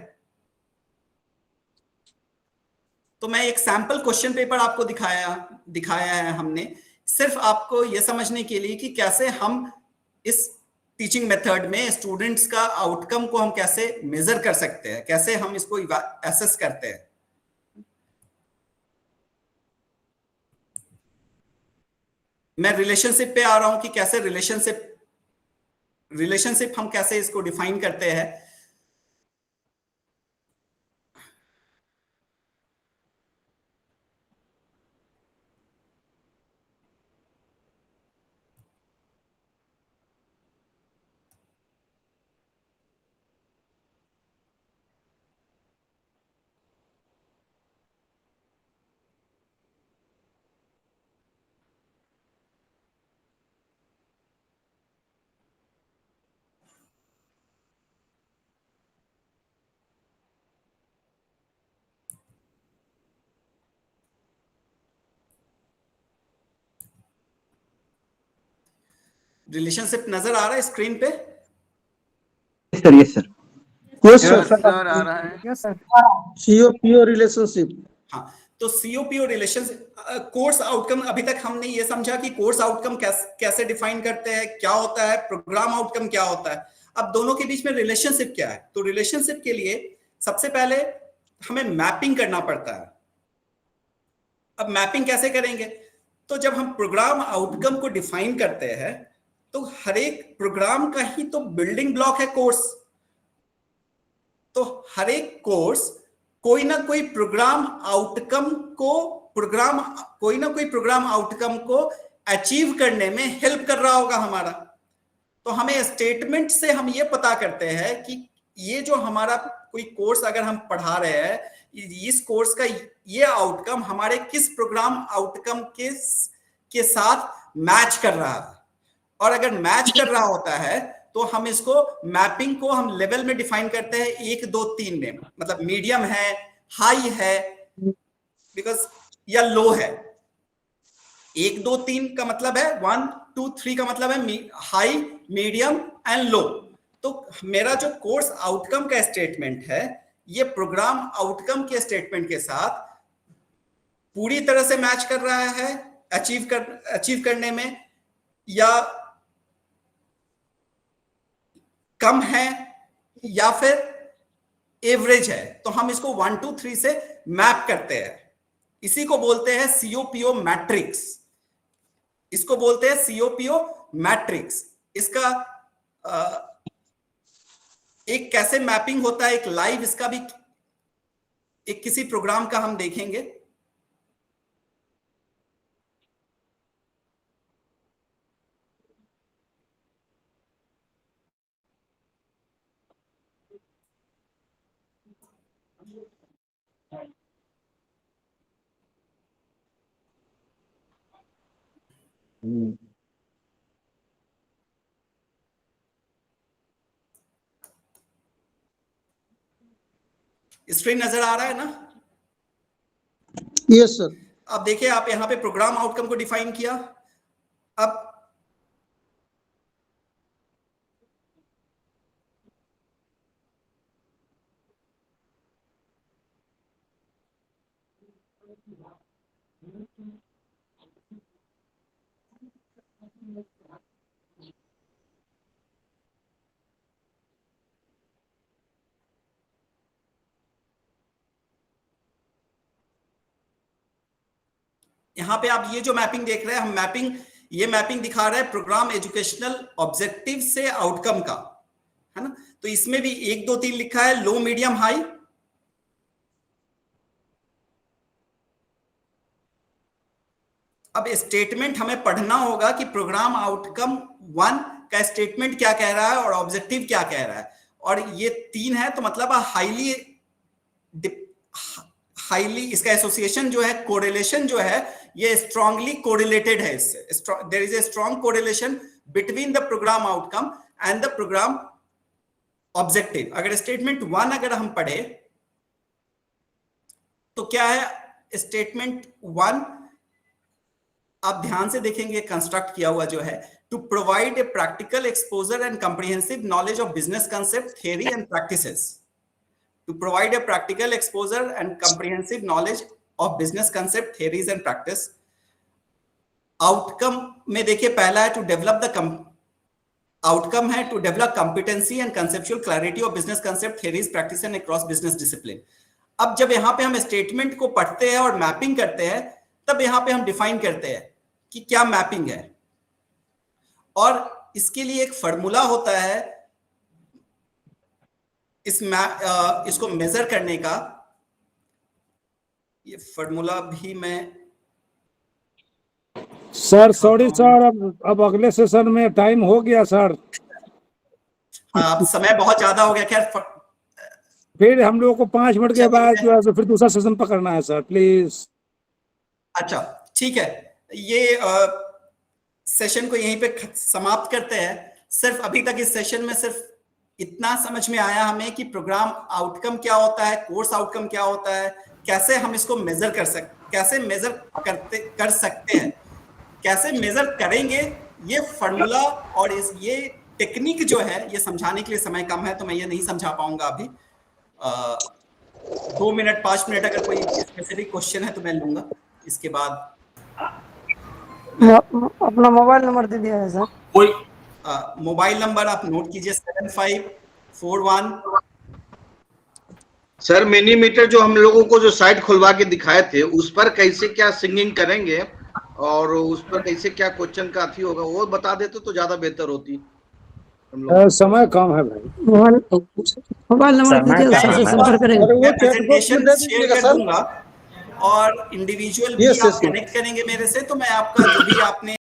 Speaker 4: तो मैं एक सैंपल क्वेश्चन पेपर आपको दिखाया है हमने, सिर्फ आपको यह समझने के लिए कि कैसे हम इस टीचिंग मेथड में स्टूडेंट्स का आउटकम को हम कैसे मेजर कर सकते हैं, कैसे हम इसको एसेस करते हैं। मैं रिलेशनशिप पे आ रहा हूं कि कैसे रिलेशनशिप हम कैसे इसको डिफाइन करते हैं। रिलेशनशिप नजर आ रहा है स्क्रीन पे?
Speaker 14: Sir yes sir
Speaker 6: yes
Speaker 7: sir
Speaker 6: sir
Speaker 7: आ रहा है।
Speaker 2: Yes sir
Speaker 6: CO PO relationship.
Speaker 4: हाँ, तो सीओपीओ रिलेशनशिप कोर्स आउटकम, अभी तक हमने ये समझा कि कोर्स आउटकम कैसे डिफाइन करते हैं, क्या होता है, प्रोग्राम आउटकम क्या होता है। अब दोनों के बीच में रिलेशनशिप क्या है? तो रिलेशनशिप के लिए सबसे पहले हमें मैपिंग करना पड़ता है। अब मैपिंग कैसे करेंगे? तो जब हम प्रोग्राम आउटकम को डिफाइन करते हैं तो हर एक प्रोग्राम का ही तो बिल्डिंग ब्लॉक है कोर्स। तो हर एक कोर्स कोई ना कोई प्रोग्राम आउटकम को अचीव करने में हेल्प कर रहा होगा हमारा। तो हमें स्टेटमेंट से हम ये पता करते हैं कि ये जो हमारा कोई कोर्स अगर हम पढ़ा रहे हैं, इस कोर्स का ये आउटकम हमारे किस प्रोग्राम आउटकम के साथ मैच कर रहा है। और अगर मैच कर रहा होता है तो हम इसको मैपिंग को हम लेवल में डिफाइन करते हैं 1 2 3 में, मतलब मीडियम है, हाई है, बिकॉज या लो है। 1 2 3 का मतलब है 1 2 3 का मतलब है हाई, मीडियम एंड लो। तो मेरा जो कोर्स आउटकम का स्टेटमेंट है ये प्रोग्राम आउटकम के स्टेटमेंट के साथ पूरी तरह से मैच कर रहा है अचीव करने में, या कम है, या फिर एवरेज है। तो हम इसको 1 2 3 से मैप करते हैं। इसी को बोलते हैं सीओपीओ मैट्रिक्स। इसको बोलते हैं सीओपीओ मैट्रिक्स। इसका एक कैसे मैपिंग होता है, एक लाइव इसका भी एक किसी प्रोग्राम का हम देखेंगे। स्क्रीन नजर आ रहा है ना?
Speaker 6: Yes sir.
Speaker 4: अब देखिए, आप यहां पे प्रोग्राम आउटकम को डिफाइन किया। अब यहां पे आप ये जो मैपिंग देख रहे हैं, ये मैपिंग दिखा रहा है प्रोग्राम एजुकेशनल ऑब्जेक्टिव से आउटकम का, है ना? तो इसमें भी 1 2 3 लिखा है, लो, मीडियम, हाई। अब स्टेटमेंट हमें पढ़ना होगा कि प्रोग्राम आउटकम 1 का स्टेटमेंट क्या कह रहा है और ऑब्जेक्टिव क्या कह रहा है। और ये 3 है तो मतलब हाईली इसका एसोसिएशन जो है, कोरिलेशन जो है, ये स्ट्रांगली कोरिलेटेड है इससे। There is a strong correlation between the programme outcome and the programme objective. अगर स्टेटमेंट 1 अगर हम पढ़े तो क्या है स्टेटमेंट 1, आप ध्यान से देखेंगे कंस्ट्रक्ट किया हुआ जो है, to provide a practical exposure and comprehensive knowledge of business concept, theory and practices. To provide a practical exposure and comprehensive knowledge of business concept, theories and practice. Outcome में देखिए पहला है to develop the outcome है to develop competency and conceptual clarity of business concept, theories, practice and across business discipline. अब जब यहाँ पे हम स्टेटमेंट को पढ़ते हैं और मैपिंग करते हैं, तब यहाँ पे हम डिफाइन करते हैं कि क्या मैपिंग है। और इसके लिए एक फॉर्मूला होता है इसको मेजर करने का। ये फॉर्मूला भी मैं
Speaker 3: सर सॉरी सर, अब अगले सेशन में टाइम हो गया सर।
Speaker 4: अब समय बहुत ज्यादा हो गया। खैर
Speaker 3: फिर हम लोगों को 5 मिनट के बाद जो है फिर दूसरा सेशन पकड़ना है सर, प्लीज।
Speaker 4: अच्छा ठीक है, ये सेशन को यहीं पे समाप्त करते हैं। सिर्फ अभी तक इस सेशन में सिर्फ इतना समझ में आया हमें कि प्रोग्राम आउटकम क्या होता है, कोर्स आउटकम क्या होता है, कैसे हम इसको मेजर कर सकते हैं, कैसे मेजर करेंगे ये फॉर्मूला और ये टेक्निक जो है ये समझाने के लिए समय कम है, तो मैं ये नहीं समझा पाऊंगा अभी। 2 मिनट 5 मिनट अगर कोई स्पेसिफिक क्वेश्चन है तो मैं लूंगा। इसके बाद
Speaker 2: अपना मोबाइल नंबर दे दिया है सर।
Speaker 1: कोई
Speaker 4: मोबाइल नंबर आप नोट कीजिए 7541।
Speaker 5: सर मिनीमीटर जो हम लोगों को जो साइट खुलवा के दिखाए थे उस पर कैसे क्या सिंगिंग करेंगे और उस पर कैसे क्या क्वेश्चन का अथी होगा वो बता देते तो ज्यादा बेहतर होती।
Speaker 13: समय कम है भाई।
Speaker 2: मोबाइल नंबर दीजिए, सर से संपर्क करेंगे।
Speaker 4: मैं प्रेजेंटेशन शेयर कर दूंगा और इंडिविजुअल भी आप कनेक्ट करेंगे मेरे से, तो मैं आपका जो भी आपने